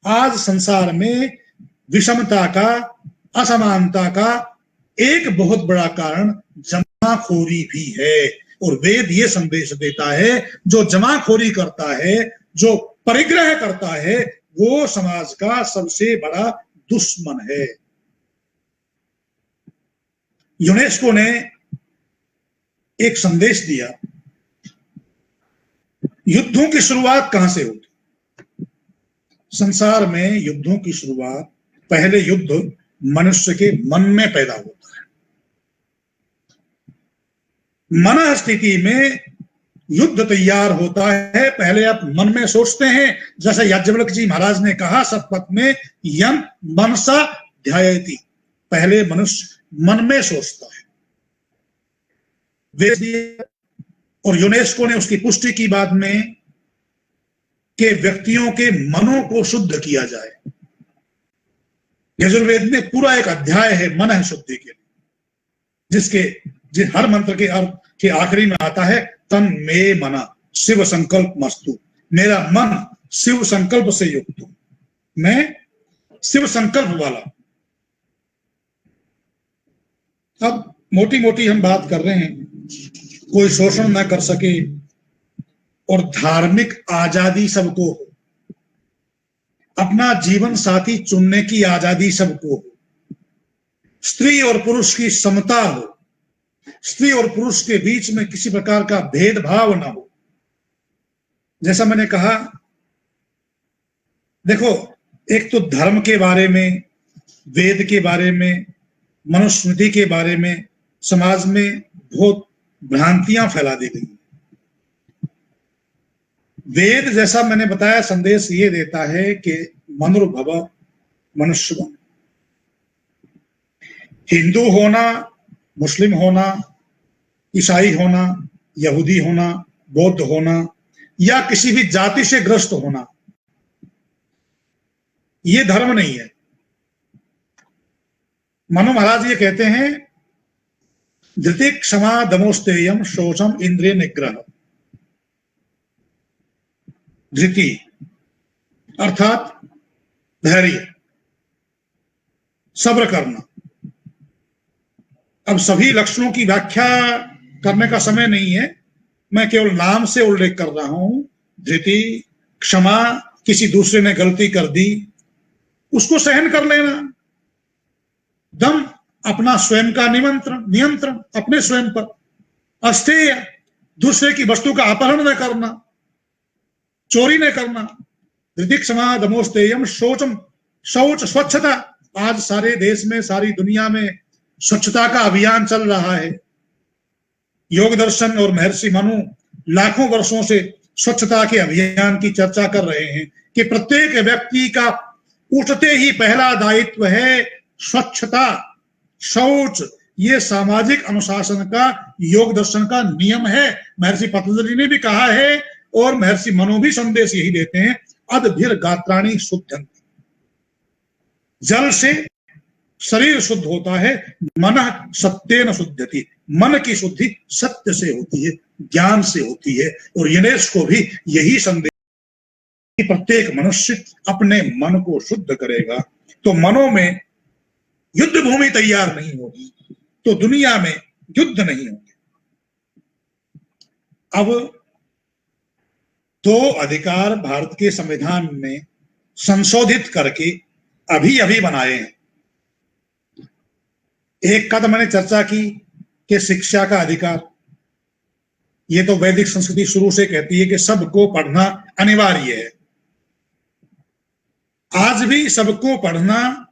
आज संसार में विषमता का, असमानता का एक बहुत बड़ा कारण जमाखोरी भी है। और वेद ये संदेश देता है, जो जमाखोरी करता है, जो परिग्रह करता है, वो समाज का सबसे बड़ा दुश्मन है। यूनेस्को ने एक संदेश दिया, युद्धों की शुरुआत कहां से होती? संसार में युद्धों की शुरुआत, पहले युद्ध मनुष्य के मन में पैदा होता है। मन स्थिति में युद्ध तैयार होता है, पहले आप मन में सोचते हैं। जैसे याज्ञवल्क्य जी महाराज ने कहा शतपथ में, यम मनसा ध्यायति, पहले मनुष्य मन में सोचता है। और यूनेस्को ने उसकी पुष्टि की बाद में कि व्यक्तियों के मनों को शुद्ध किया जाए। यजुर्वेद में पूरा एक अध्याय है मन शुद्धि के लिए, जिस हर मंत्र के अर्थ के आखिरी में आता है, तन मे मना शिव संकल्प मस्तु, मेरा मन शिव संकल्प से युक्त हो, मैं शिव संकल्प वाला। अब मोटी मोटी हम बात कर रहे हैं, कोई शोषण ना कर सके और धार्मिक आजादी सबको हो, अपना जीवन साथी चुनने की आजादी सबको हो, स्त्री और पुरुष की समता हो, स्त्री और पुरुष के बीच में किसी प्रकार का भेदभाव ना हो। जैसा मैंने कहा, देखो, एक तो धर्म के बारे में, वेद के बारे में, मनुस्मृति के बारे में समाज में बहुत भ्रांतियां फैला दी गई। वेद, जैसा मैंने बताया, संदेश ये देता है कि मनुर्भव, मनुष्य बनो। हिंदू होना, मुस्लिम होना, ईसाई होना, यहूदी होना, बौद्ध होना, या किसी भी जाति से ग्रस्त होना, ये धर्म नहीं है। मनु महाराज ये कहते हैं, धृति क्षमा दमोस्तेयम शोषम इंद्रिय निग्रह। धृति अर्थात धैर्य, सब्र करना। अब सभी लक्षणों की व्याख्या करने का समय नहीं है, मैं केवल नाम से उल्लेख कर रहा हूं। धृति, क्षमा, किसी दूसरे ने गलती कर दी उसको सहन कर लेना। दम, अपना स्वयं का नियंत्रण अपने स्वयं पर। अस्तेय, दूसरे की वस्तु का अपहरण न करना, चोरी न करना। धृति, क्षमा, दमोस्तेयम, शौचम, शौच, स्वच्छता। आज सारे देश में, सारी दुनिया में स्वच्छता का अभियान चल रहा है। योग दर्शन और महर्षि मनु लाखों वर्षों से स्वच्छता के अभियान की चर्चा कर रहे हैं कि प्रत्येक व्यक्ति का उठते ही पहला दायित्व है स्वच्छता, शौच। ये सामाजिक अनुशासन का, योग दर्शन का नियम है। महर्षि पतंजलि ने भी कहा है और महर्षि मनु भी संदेश यही देते हैं, अदभिर गात्राणि शुद्धं। जल से शरीर शुद्ध होता है, मन सत्येन शुद्धति। मन की शुद्धि सत्य से होती है, ज्ञान से होती है। और यूनेस्को भी यही संदेश कि प्रत्येक मनुष्य अपने मन को शुद्ध करेगा तो मनों में युद्ध भूमि तैयार नहीं होगी, तो दुनिया में युद्ध नहीं होंगे। अब 2 अधिकार भारत के संविधान में संशोधित करके अभी अभी बनाए हैं। एक का तो मैंने चर्चा की कि शिक्षा का अधिकार। ये तो वैदिक संस्कृति शुरू से कहती है कि सबको पढ़ना अनिवार्य है। आज भी सबको पढ़ना,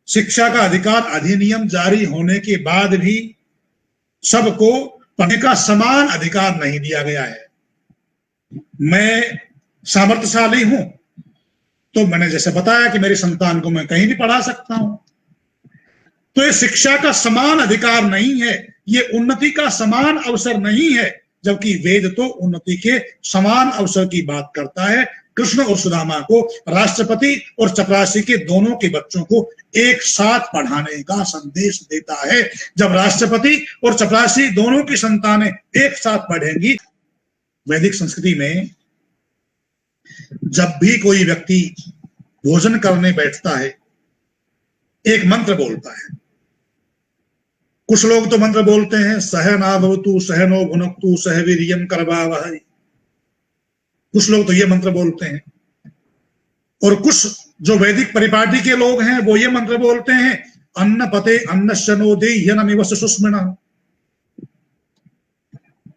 शिक्षा का अधिकार अधिनियम जारी होने के बाद भी सबको पढ़ने का समान अधिकार नहीं दिया गया है। मैं सामर्थ्यशाली हूं तो मैंने जैसे बताया कि मेरी संतान को मैं कहीं भी पढ़ा सकता हूं, तो ये शिक्षा का समान अधिकार नहीं है, ये उन्नति का समान अवसर नहीं है। जबकि वेद तो उन्नति के समान अवसर की बात करता है। कृष्ण और सुदामा को राष्ट्रपति और चपरासी के दोनों के बच्चों को एक साथ पढ़ाने का संदेश देता है। जब राष्ट्रपति और चपरासी दोनों की संतानें एक साथ पढ़ेंगी। वैदिक संस्कृति में जब भी कोई व्यक्ति भोजन करने बैठता है, एक मंत्र बोलता है। कुछ लोग तो मंत्र बोलते हैं, सहनावतु सहनो भुनक्तु सह वीर्यं करवावहै। कुछ लोग तो ये मंत्र बोलते हैं। और कुछ जो वैदिक परिपाटी के लोग हैं वो ये मंत्र बोलते हैं, अन्न पते अन्नस्य नो देह्यनमिव सुष्मिणः।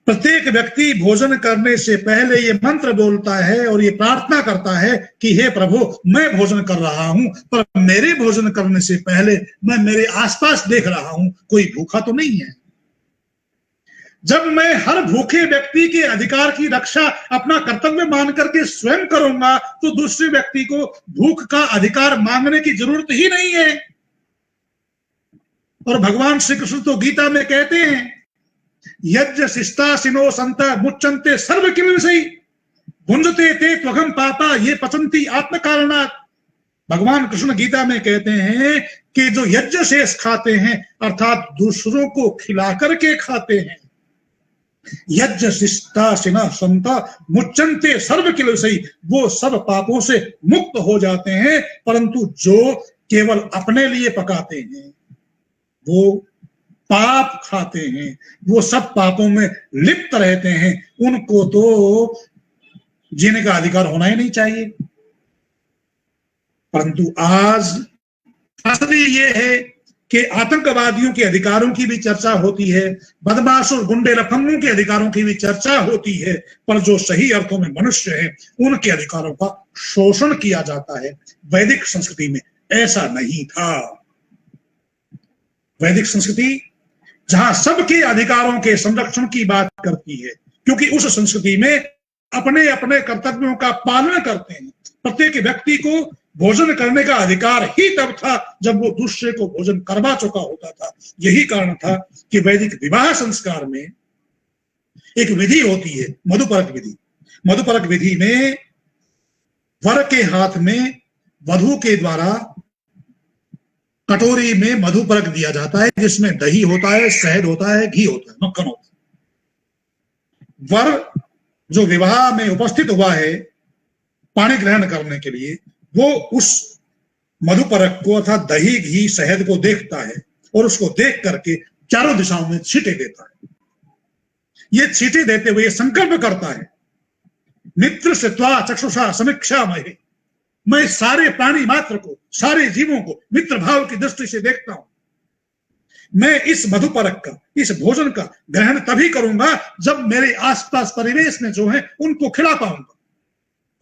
प्रत्येक व्यक्ति भोजन करने से पहले ये मंत्र बोलता है और ये प्रार्थना करता है कि हे प्रभु, मैं भोजन कर रहा हूं, पर मेरे भोजन करने से पहले मैं मेरे आसपास देख रहा हूं कोई भूखा तो नहीं है। जब मैं हर भूखे व्यक्ति के अधिकार की रक्षा अपना कर्तव्य मान करके स्वयं करूंगा तो दूसरे व्यक्ति को भूख का अधिकार मांगने की जरूरत ही नहीं है। और भगवान श्री कृष्ण तो गीता में कहते हैं, यज्ञ शिष्टासिनो संत मुच्यन्ते सर्व किल्बिषै भुंजते ते त्वघं पापा ये पचन्ति आत्म कारणात्। भगवान कृष्ण गीता में कहते हैं कि जो यज्ञ शेष खाते हैं अर्थात दूसरों को खिला करके खाते हैं, यज्ञ शिष्टासिन संत मुच्यन्ते सर्व किल्बिषै, वो सब पापों से मुक्त हो जाते हैं। परंतु जो केवल अपने लिए पकाते हैं, वो पाप खाते हैं, वो सब पापों में लिप्त रहते हैं, उनको तो जीने का अधिकार होना ही नहीं चाहिए। परंतु आज असली ये है कि आतंकवादियों के अधिकारों की भी चर्चा होती है, बदमाश और गुंडे लफंगों के अधिकारों की भी चर्चा होती है, पर जो सही अर्थों में मनुष्य है उनके अधिकारों का शोषण किया जाता है। वैदिक संस्कृति में ऐसा नहीं था। वैदिक संस्कृति जहां सबके अधिकारों के संरक्षण की बात करती है, क्योंकि उस संस्कृति में अपने अपने कर्तव्यों का पालन करते हैं। प्रत्येक व्यक्ति को भोजन करने का अधिकार ही तब था जब वो दूसरे को भोजन करवा चुका होता था। यही कारण था कि वैदिक विवाह संस्कार में एक विधि होती है, मधुपरक विधि। मधुपरक विधि में वर के हाथ में वधू के द्वारा कटोरी में मधुपरक दिया जाता है, जिसमें दही होता है, शहद होता है, घी होता है, मक्खन होता है। वर जो विवाह में उपस्थित हुआ है पानी ग्रहण करने के लिए वो उस मधुपरक को अर्थात दही घी शहद को देखता है और उसको देख करके चारों दिशाओं में छींटे देता है। ये छींटे देते हुए संकल्प करता है, मित्र से त्वा चक्षुषा समीक्षा महे, मैं सारे प्राणी मात्र को, सारे जीवों को मित्र भाव की दृष्टि से देखता हूं। मैं इस मधुपरक का, इस भोजन का ग्रहण तभी करूंगा जब मेरे आसपास परिवेश में जो है उनको खिला पाऊंगा।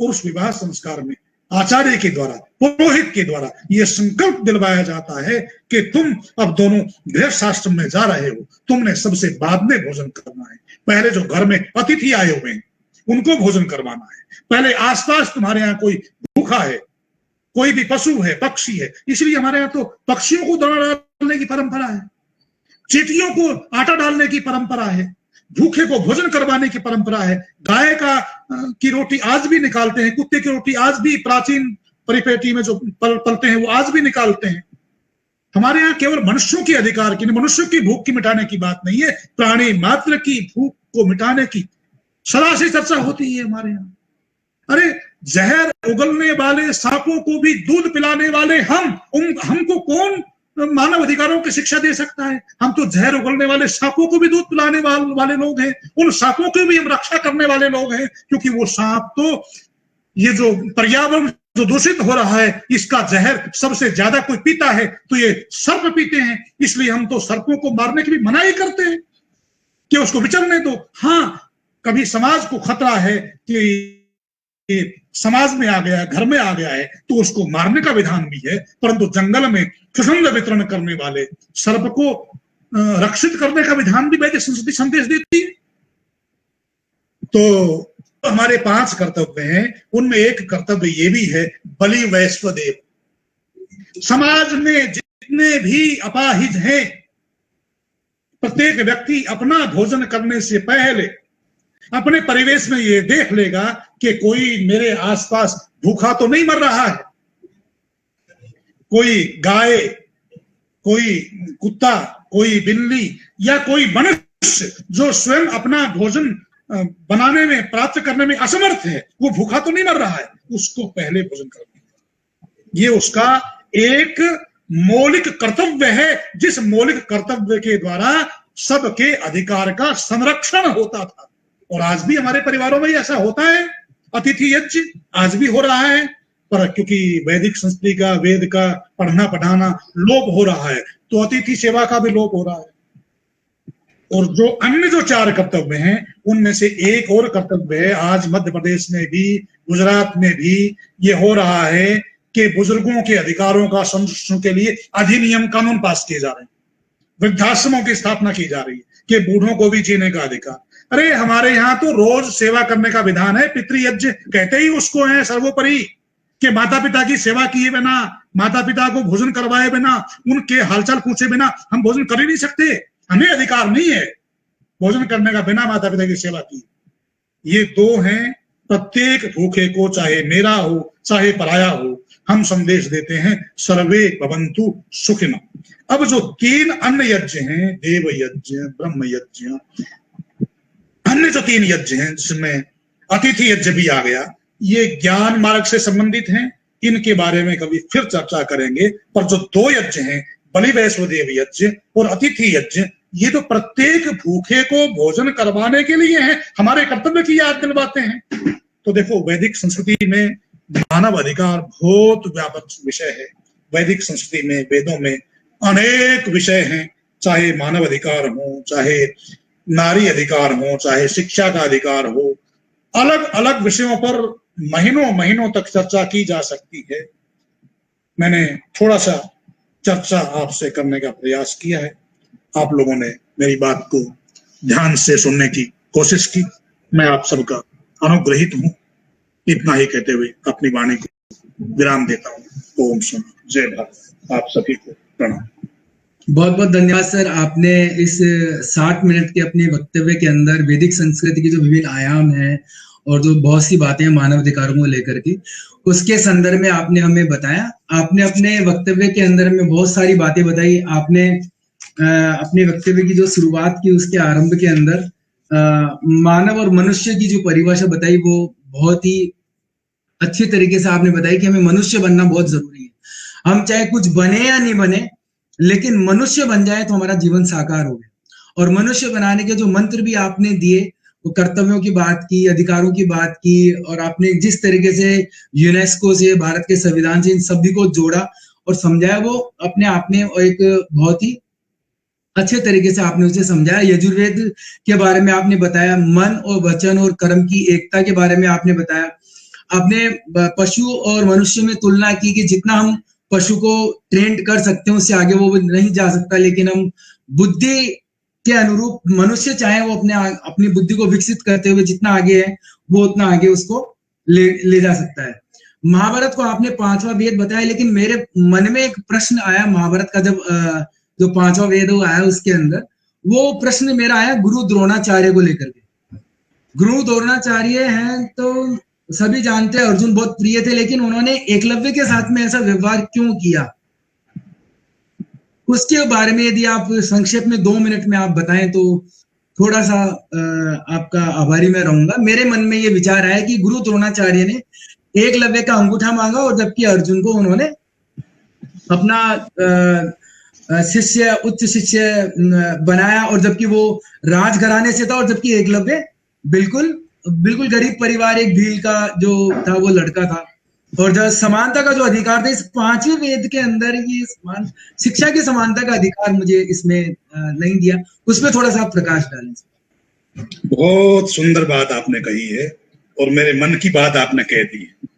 पुरुष विवाह संस्कार में आचार्य के द्वारा, पुरोहित के द्वारा यह संकल्प दिलवाया जाता है कि तुम अब दोनों गृहस्थ आश्रम में जा रहे हो, तुमने सबसे बाद में भोजन करना है। पहले जो घर में अतिथि आए हुए हैं उनको भोजन करवाना है। पहले आसपास तुम्हारे यहाँ कोई भूखा है, कोई भी पशु है, पक्षी है, इसलिए हमारे यहाँ तो पक्षियों को दाना डालने की परंपरा है, चींटियों को आटा डालने की परंपरा है, भूखे को भोजन करवाने की परंपरा है। गाय की रोटी आज भी निकालते हैं, कुत्ते की रोटी आज भी प्राचीन परिपेटी में जो पलते हैं वो आज भी निकालते हैं। हमारे यहाँ केवल मनुष्यों के अधिकार की, मनुष्यों की भूख की मिटाने की बात नहीं है, प्राणी मात्र की भूख को मिटाने की सदा से चर्चा होती है हमारे यहाँ। अरे जहर उगलने वाले सांपों को भी दूध पिलाने वाले हमको कौन मानव अधिकारों की शिक्षा दे सकता है? हम तो जहर उगलने वाले सांपों को भी दूध पिलाने वाले लोग हैं, उन सांपों की भी हम रक्षा करने वाले लोग हैं, क्योंकि वो सांप तो ये जो पर्यावरण जो दूषित हो रहा है इसका जहर सबसे ज्यादा कोई पीता है तो ये सर्प पीते हैं। इसलिए हम तो सर्पों को मारने की भी मनाही करते हैं कि उसको विचरने दो। हाँ, कभी समाज को खतरा है कि समाज में आ गया, घर में आ गया है तो उसको मारने का विधान भी है, परंतु जंगल में सुगंध वितरण करने वाले सर्प को रक्षित करने का विधान भी वैदिक संस्कृति संदेश देती है। तो हमारे 5 कर्तव्य हैं, उनमें एक कर्तव्य ये भी है, बलि वैश्वदेव। समाज में जितने भी अपाहिज हैं, प्रत्येक व्यक्ति अपना भोजन करने से पहले अपने परिवेश में ये देख लेगा कि कोई मेरे आसपास भूखा तो नहीं मर रहा है, कोई गाय, कोई कुत्ता, कोई बिल्ली या कोई मनुष्य जो स्वयं अपना भोजन बनाने में, प्राप्त करने में असमर्थ है, वो भूखा तो नहीं मर रहा है, उसको पहले भोजन करना। ये उसका एक मौलिक कर्तव्य है, जिस मौलिक कर्तव्य के द्वारा सबके अधिकार का संरक्षण होता था। और आज भी हमारे परिवारों में ऐसा होता है, अतिथि यज्ञ आज भी हो रहा है, पर क्योंकि वैदिक संस्कृति का, वेद का पढ़ना पढ़ाना लोप हो रहा है तो अतिथि सेवा का भी लोप हो रहा है। और जो अन्य जो 4 कर्तव्य हैं उनमें से एक और कर्तव्य है, आज मध्य प्रदेश में भी, गुजरात में भी ये हो रहा है कि बुजुर्गों के अधिकारों का संरक्षण के लिए अधिनियम, कानून पास किए जा रहे हैं, वृद्धाश्रमों की स्थापना की जा रही है कि बूढ़ों को भी जीने का अधिकार। अरे हमारे यहाँ तो रोज सेवा करने का विधान है, पितृयज्ञ कहते ही उसको है सर्वोपरि, कि माता पिता की सेवा किए बिना, माता पिता को भोजन करवाए बिना, उनके हालचाल पूछे बिना हम भोजन कर ही नहीं सकते। हमें अधिकार नहीं है भोजन करने का बिना माता पिता की सेवा की। ये 2 हैं, प्रत्येक भूखे को, चाहे मेरा हो चाहे पराया हो, हम संदेश देते हैं सर्वे भवन्तु सुखिनः। अब जो 3 अन्य यज्ञ हैं, देव यज्ञ, ब्रह्म यज्ञ, अन्य जो 3 यज्ञ हैं जिसमें अतिथि यज्ञ भी आ गया, ये ज्ञान मार्ग से संबंधित हैं, इनके बारे में कभी फिर चर्चा करेंगे। पर जो 2 यज्ञ हैं, बलि वैश्वदेव यज्ञ और अतिथि यज्ञ, ये तो प्रत्येक भूखे को भोजन करवाने के लिए है, हमारे कर्तव्य की याद दिलवाते हैं। तो देखो, वैदिक संस्कृति में मानव अधिकार बहुत व्यापक विषय है। वैदिक संस्कृति में, वेदों में अनेक विषय हैं, चाहे मानव अधिकार हो, चाहे नारी अधिकार हो, चाहे शिक्षा का अधिकार हो, अलग अलग विषयों पर महीनों महीनों तक चर्चा की जा सकती है। मैंने थोड़ा सा चर्चा आपसे करने का प्रयास किया है, आप लोगों ने मेरी बात को ध्यान से सुनने की कोशिश की, मैं आप सबका अनुग्रहित हूं। इतना ही कहते हुए अपनी वाणी को विराम देता हूं। ओम शम, जय भारत, आप सभी को प्रणाम। बहुत बहुत धन्यवाद सर, आपने इस 60 मिनट के अपने वक्तव्य के अंदर वैदिक संस्कृति के जो विभिन्न आयाम हैं और जो बहुत सी बातें हैं मानव अधिकारों को लेकर के, उसके संदर्भ में आपने हमें बताया। आपने अपने वक्तव्य के अंदर में बहुत सारी बातें बताई। आपने अपने वक्तव्य की जो शुरुआत की, उसके आरंभ के अंदर मानव और मनुष्य की जो परिभाषा बताई वो बहुत ही अच्छी तरीके से आपने बताया कि हमें मनुष्य बनना बहुत जरूरी है। हम चाहे कुछ बने या नहीं बने, लेकिन मनुष्य बन जाए तो हमारा जीवन साकार हो गया। और मनुष्य बनाने के जो मंत्र भी आपने दिए, वो कर्तव्यों की बात की, अधिकारों की बात की, और आपने जिस तरीके से यूनेस्को से, भारत के संविधान से इन सभी को जोड़ा और समझाया, वो अपने आप में एक बहुत ही अच्छे तरीके से आपने उसे समझाया। यजुर्वेद के बारे में आपने बताया, मन और वचन और कर्म की एकता के बारे में आपने बताया। आपने पशु और मनुष्य में तुलना की कि जितना हम पशु को ट्रेंड कर सकते हैं उससे आगे वो नहीं जा सकता, लेकिन हम बुद्धि के अनुरूप मनुष्य चाहे वो अपनी बुद्धि को विकसित करते हुए जितना आगे है वो उतना आगे उसको ले जा सकता है। महाभारत को आपने 5वां वेद बताया, लेकिन मेरे मन में एक प्रश्न आया महाभारत का, जब जो 5वां वेद आया उसके अंदर वो प्रश्न मेरा आया गुरु द्रोणाचार्य को लेकर के। गुरु द्रोणाचार्य हैं तो सभी जानते हैं अर्जुन बहुत प्रिय थे, लेकिन उन्होंने एकलव्य के साथ में ऐसा व्यवहार क्यों किया, उसके बारे में यदि आप संक्षेप में 2 मिनट में आप बताएं तो थोड़ा सा आपका आभारी मैं रहूंगा। मेरे मन में ये विचार आया कि गुरु द्रोणाचार्य ने एकलव्य का अंगूठा मांगा, और जबकि अर्जुन को उन्होंने अपना शिष्य, उच्च शिष्य बनाया, और जबकि वो राजघराने से था, और जबकि एकलव्य बिल्कुल गरीब परिवार, एक भील का जो था वो लड़का था। और जब समानता का जो अधिकार था, इस 5वें वेद के अंदर ये समान शिक्षा की समानता का अधिकार मुझे इसमें नहीं दिया, उसमें थोड़ा सा प्रकाश डालें। बहुत सुंदर बात आपने कही है और मेरे मन की बात आपने कह दी है।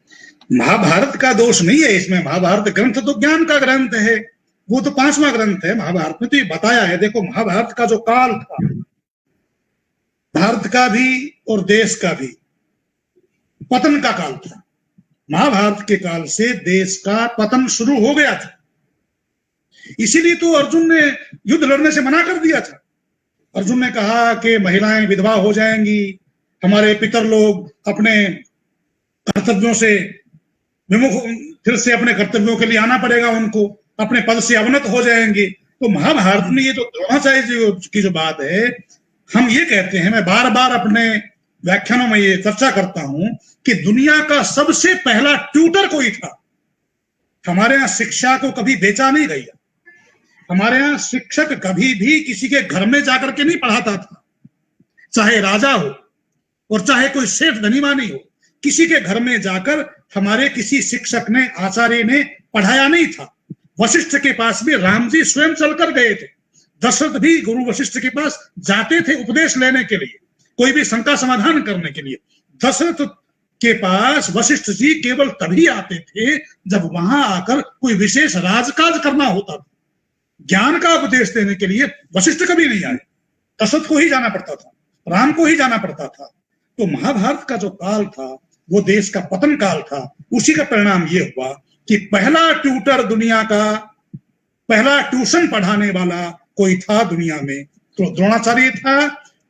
महाभारत का दोष नहीं है इसमें। महाभारत ग्रंथ तो ज्ञान का ग्रंथ है, वो तो 5वां ग्रंथ है। महाभारत में तो ये बताया है, देखो महाभारत का जो काल था, भारत का भी और देश का भी पतन का काल था। महाभारत के काल से देश का पतन शुरू हो गया था। इसीलिए तो अर्जुन ने युद्ध लड़ने से मना कर दिया था। अर्जुन ने कहा कि महिलाएं विधवा हो जाएंगी, हमारे पितर लोग अपने कर्तव्यों से विमुख, फिर से अपने कर्तव्यों के लिए आना पड़ेगा उनको, अपने पद से अवनत हो जाएंगे। तो महाभारत में ये जो द्रोणाचार्य जी की जो बात है, हम ये कहते हैं, मैं बार बार अपने व्याख्यानों में ये चर्चा करता हूं कि दुनिया का सबसे पहला ट्यूटर कोई था। हमारे यहाँ शिक्षा को कभी बेचा नहीं गया। हमारे यहाँ शिक्षक कभी भी किसी के घर में जाकर के नहीं पढ़ाता था, चाहे राजा हो और चाहे कोई सेठ धनीमानी हो। किसी के घर में जाकर हमारे किसी शिक्षक ने, आचार्य ने पढ़ाया नहीं था। वशिष्ठ के पास भी राम जी स्वयं चलकर गए थे। दशरथ भी गुरु वशिष्ठ के पास जाते थे उपदेश लेने के लिए, कोई भी शंका समाधान करने के लिए। दशरथ के पास वशिष्ठ जी केवल तभी आते थे जब वहां आकर कोई विशेष राजकाज करना होता था। ज्ञान का उपदेश देने के लिए वशिष्ठ कभी नहीं आए, दशरथ को ही जाना पड़ता था, राम को ही जाना पड़ता था। तो महाभारत का जो काल था वो देश का पतन काल था। उसी का परिणाम ये हुआ कि पहला ट्यूटर दुनिया का, पहला ट्यूशन पढ़ाने वाला कोई था दुनिया में तो द्रोणाचार्य था।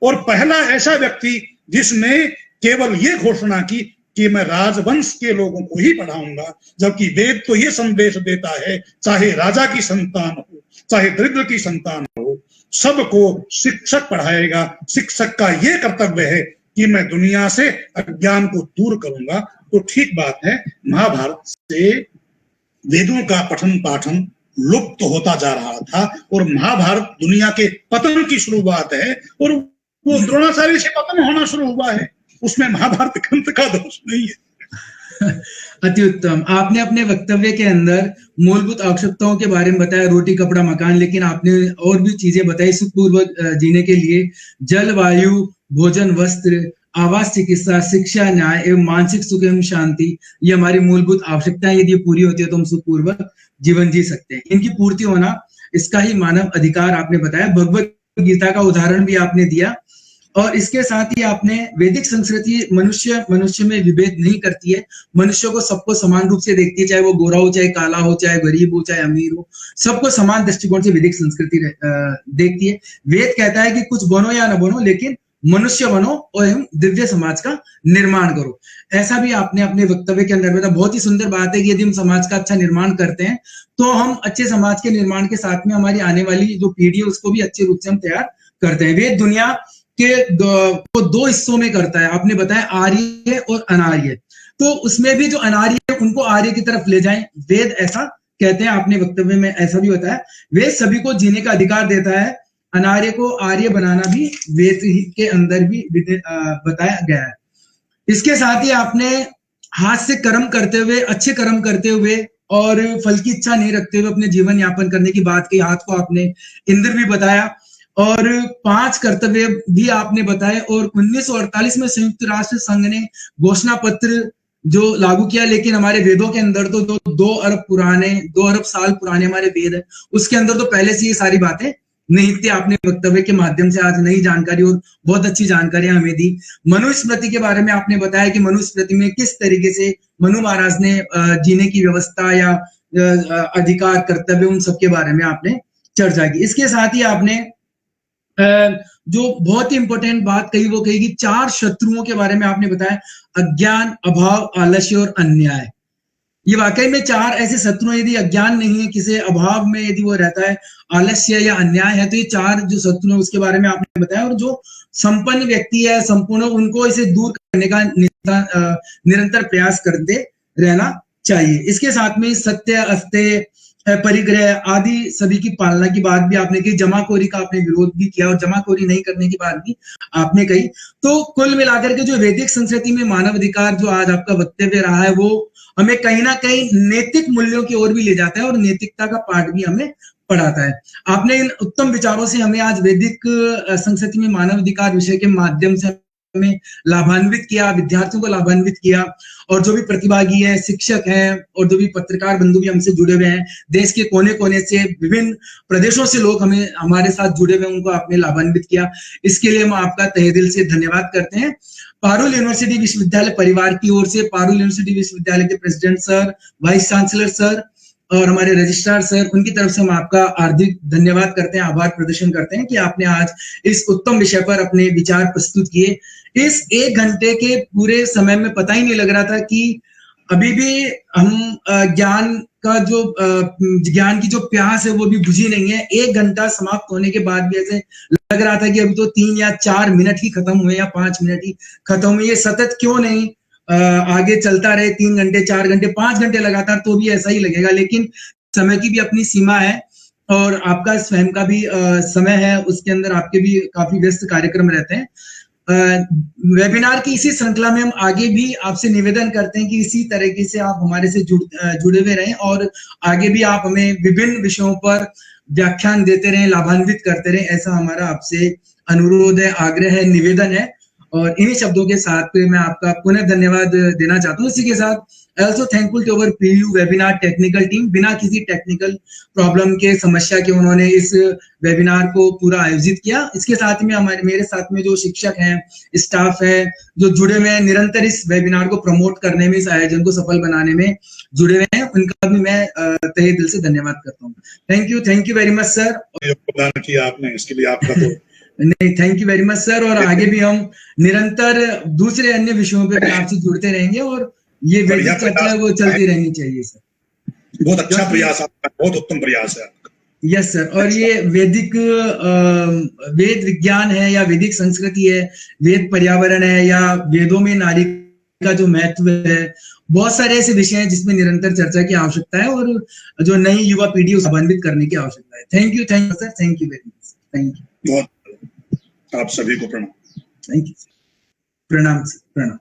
और पहला ऐसा व्यक्ति जिसने केवल ये घोषणा की कि मैं राजवंश के लोगों को ही पढ़ाऊंगा, जबकि वेद तो ये संदेश देता है चाहे राजा की संतान हो, चाहे दरिद्र की संतान हो, सबको शिक्षक पढ़ाएगा। शिक्षक का ये कर्तव्य है कि मैं दुनिया से अज्ञान को दूर करूंगा। तो ठीक बात है, महाभारत से वेदों का पठन पाठन लुप्त होता जा रहा था और महाभारत दुनिया के पतन की शुरुआत है, और वो द्रोणाचार्य से पतन होना शुरू हुआ है। उसमें महाभारत ग्रंथ का दोष नहीं है। अति उत्तम। आपने अपने वक्तव्य के अंदर मूलभूत आवश्यकताओं के बारे में बताया, रोटी कपड़ा मकान, लेकिन आपने और भी चीजें बताई सुखपूर्वक जीने के लिए। जल, वायु, भोजन, वस्त्र, आवास, चिकित्सा, शिक्षा, न्याय एवं मानसिक सुख एवं शांति, ये हमारी मूलभूत आवश्यकताएं यदि पूरी होती है तो हम सुखपूर्वक जीवन जी सकते हैं। इनकी पूर्ति होना इसका ही मानव अधिकार आपने बताया। भगवत गीता का उदाहरण भी आपने दिया, और इसके साथ ही आपने वैदिक संस्कृति मनुष्य में विभेद नहीं करती है, मनुष्य को सबको समान रूप से देखती है, चाहे वो गोरा हो, चाहे काला हो, चाहे गरीब हो, चाहे अमीर हो, सबको समान दृष्टिकोण से वैदिक संस्कृति देखती है। वेद कहता है कि कुछ बनो या न बनो, लेकिन मनुष्य बनो और हम दिव्य समाज का निर्माण करो। ऐसा भी आपने अपने वक्तव्य के अंदर बताया। बहुत ही सुंदर बात है कि यदि हम समाज का अच्छा निर्माण करते हैं तो हम अच्छे समाज के निर्माण के साथ में हमारी आने वाली जो पीढ़ी है उसको भी अच्छे रूप से हम तैयार करते हैं। वेद दुनिया के दो हिस्सों में करता है। आपने बताया आर्य और अनार्य। तो उसमें भी जो अनार्य है उनको आर्य की तरफ ले जाएं। वेद ऐसा कहते हैं, आपने वक्तव्य में ऐसा भी बताया, वेद सभी को जीने का अधिकार देता है, अनार्य को आर्य बनाना भी वेद के अंदर भी बताया गया है। इसके साथ ही आपने हाथ से कर्म करते हुए, अच्छे कर्म करते हुए और फल की इच्छा नहीं रखते हुए अपने जीवन यापन करने की बात की। हाथ को आपने इंद्र भी बताया और 5 कर्तव्य भी आपने बताए। और 1948 में संयुक्त राष्ट्र संघ ने घोषणा पत्र जो लागू किया, लेकिन हमारे वेदों के अंदर तो जो 2 अरब साल पुराने हमारे वेद है, उसके अंदर तो पहले से ये सारी बातें नहीं थी। आपने वक्तव्य के माध्यम से आज नई जानकारी और बहुत अच्छी जानकारियां हमें दी। मनुस्मृति के बारे में आपने बताया कि मनुस्मृति में किस तरीके से मनु महाराज ने जीने की व्यवस्था या अधिकार, कर्तव्य, उन सब के बारे में आपने चर्चा की। इसके साथ ही आपने जो बहुत ही इंपॉर्टेंट बात कही वो कही कि 4 शत्रुओं के बारे में आपने बताया, अज्ञान, अभाव, आलस्य और अन्याय। ये वाकई में 4 ऐसे शत्रु हैं। यदि अज्ञान नहीं है, किसी अभाव में यदि वो रहता है, आलस्य या अन्याय है, तो ये 4 जो शत्रु हैं उसके बारे में आपने बताया। और जो संपन्न व्यक्ति है, संपूर्ण, उनको इसे दूर करने का निरंतर प्रयास करते रहना चाहिए। इसके साथ में सत्य, अस्तेय, परिग्रह आदि सभी की पालना की बात भी आपने की। जमाखोरी का आपने विरोध भी किया और जमाखोरी नहीं करने की बात भी आपने कही। तो कुल मिलाकर के जो वैदिक संस्कृति में मानव अधिकार जो आज आपका वक्तव्य रहा है, वो हमें कहीं ना कहीं नैतिक मूल्यों की ओर भी ले जाता है और नैतिकता का पाठ भी हमें पढ़ाता है। आपने इन उत्तम विचारों से हमें आज वैदिक संस्कृति में मानव अधिकार विषय के माध्यम से हमें लाभान्वित किया, विद्यार्थियों को लाभान्वित किया। और जो भी प्रतिभागी हैं, शिक्षक हैं और जो भी पत्रकार बंधु भी हमसे जुड़े हुए हैं, देश के कोने कोने से, विभिन्न प्रदेशों से लोग हमारे साथ जुड़े हुए, उनको आपने लाभान्वित किया। इसके लिए हम आपका तहे दिल से धन्यवाद करते हैं। पारुल यूनिवर्सिटी विश्वविद्यालय परिवार की ओर से, पारुल यूनिवर्सिटी विश्वविद्यालय के president sir, vice chancellor sir और हमारे रजिस्ट्रार सर, उनकी तरफ से हम आपका हार्दिक धन्यवाद करते हैं, आभार प्रदर्शन करते हैं कि आपने आज इस उत्तम विषय पर अपने विचार प्रस्तुत किए। इस 1 घंटे के पूरे समय में पता ही नहीं लग रहा था कि अभी भी हम ज्ञान की जो प्यास है वो भी बुझी नहीं है। 1 घंटा समाप्त होने के बाद भी ऐसे लग रहा था कि अभी तो 3 या 4 मिनट ही खत्म हुए या 5 मिनट ही खत्म हुए। ये सतत क्यों नहीं आगे चलता रहे, 3 घंटे, 4 घंटे, 5 घंटे लगातार, तो भी ऐसा ही लगेगा। लेकिन समय की भी अपनी सीमा है और आपका स्वयं का भी समय है, उसके अंदर आपके भी काफी व्यस्त कार्यक्रम रहते हैं। वेबिनार की इसी श्रृंखला में हम आगे भी आपसे निवेदन करते हैं कि इसी तरीके से आप हमारे से जुड़े हुए रहें और आगे भी आप हमें विभिन्न विषयों पर व्याख्यान देते रहें, लाभान्वित करते रहें। ऐसा हमारा आपसे अनुरोध है, आग्रह है, निवेदन है। और इन्हीं शब्दों के साथ मैं आपका पुनः धन्यवाद देना चाहता हूँ। इसी के साथ also thankful to our PU webinar technical team, बिना किसी टेक्निकल प्रॉब्लम के, समस्या के, उन्होंने इस वेबिनार को पूरा आयोजित किया। इसके साथ में मेरे साथ में जो शिक्षक हैं, स्टाफ है, जो जुड़े हुए हैं, निरंतर इस वेबिनार को प्रमोट करने में, इस आयोजन को सफल बनाने में जुड़े हुए हैं, उनका भी मैं तहे दिल से धन्यवाद करता हूँ। Thank you very much sir. योगदान किया आपने, इसके लिए आपका तो नहीं, thank you very much sir. और आगे भी हम निरंतर दूसरे अन्य विषयों पे भी आपसे जुड़ते रहेंगे और ये वैदिक चर्चा है वो चलती रहनी चाहिए सर। बहुत अच्छा प्रयास आपका, बहुत उत्तम प्रयास है आपका। Yes sir. और ये वेद विज्ञान है या वैदिक संस्कृति है, वेद पर्यावरण है या वेदों में नारी का जो महत्व है, बहुत सारे ऐसे विषय हैं जिसमें निरंतर चर्चा की आवश्यकता है और जो नई युवा पीढ़ी को संबंधित करने की आवश्यकता है। Thank you sir, thank you very much, thank you. बहुत, आप सभी को प्रणाम। थैंक यू, प्रणाम सर, प्रणाम।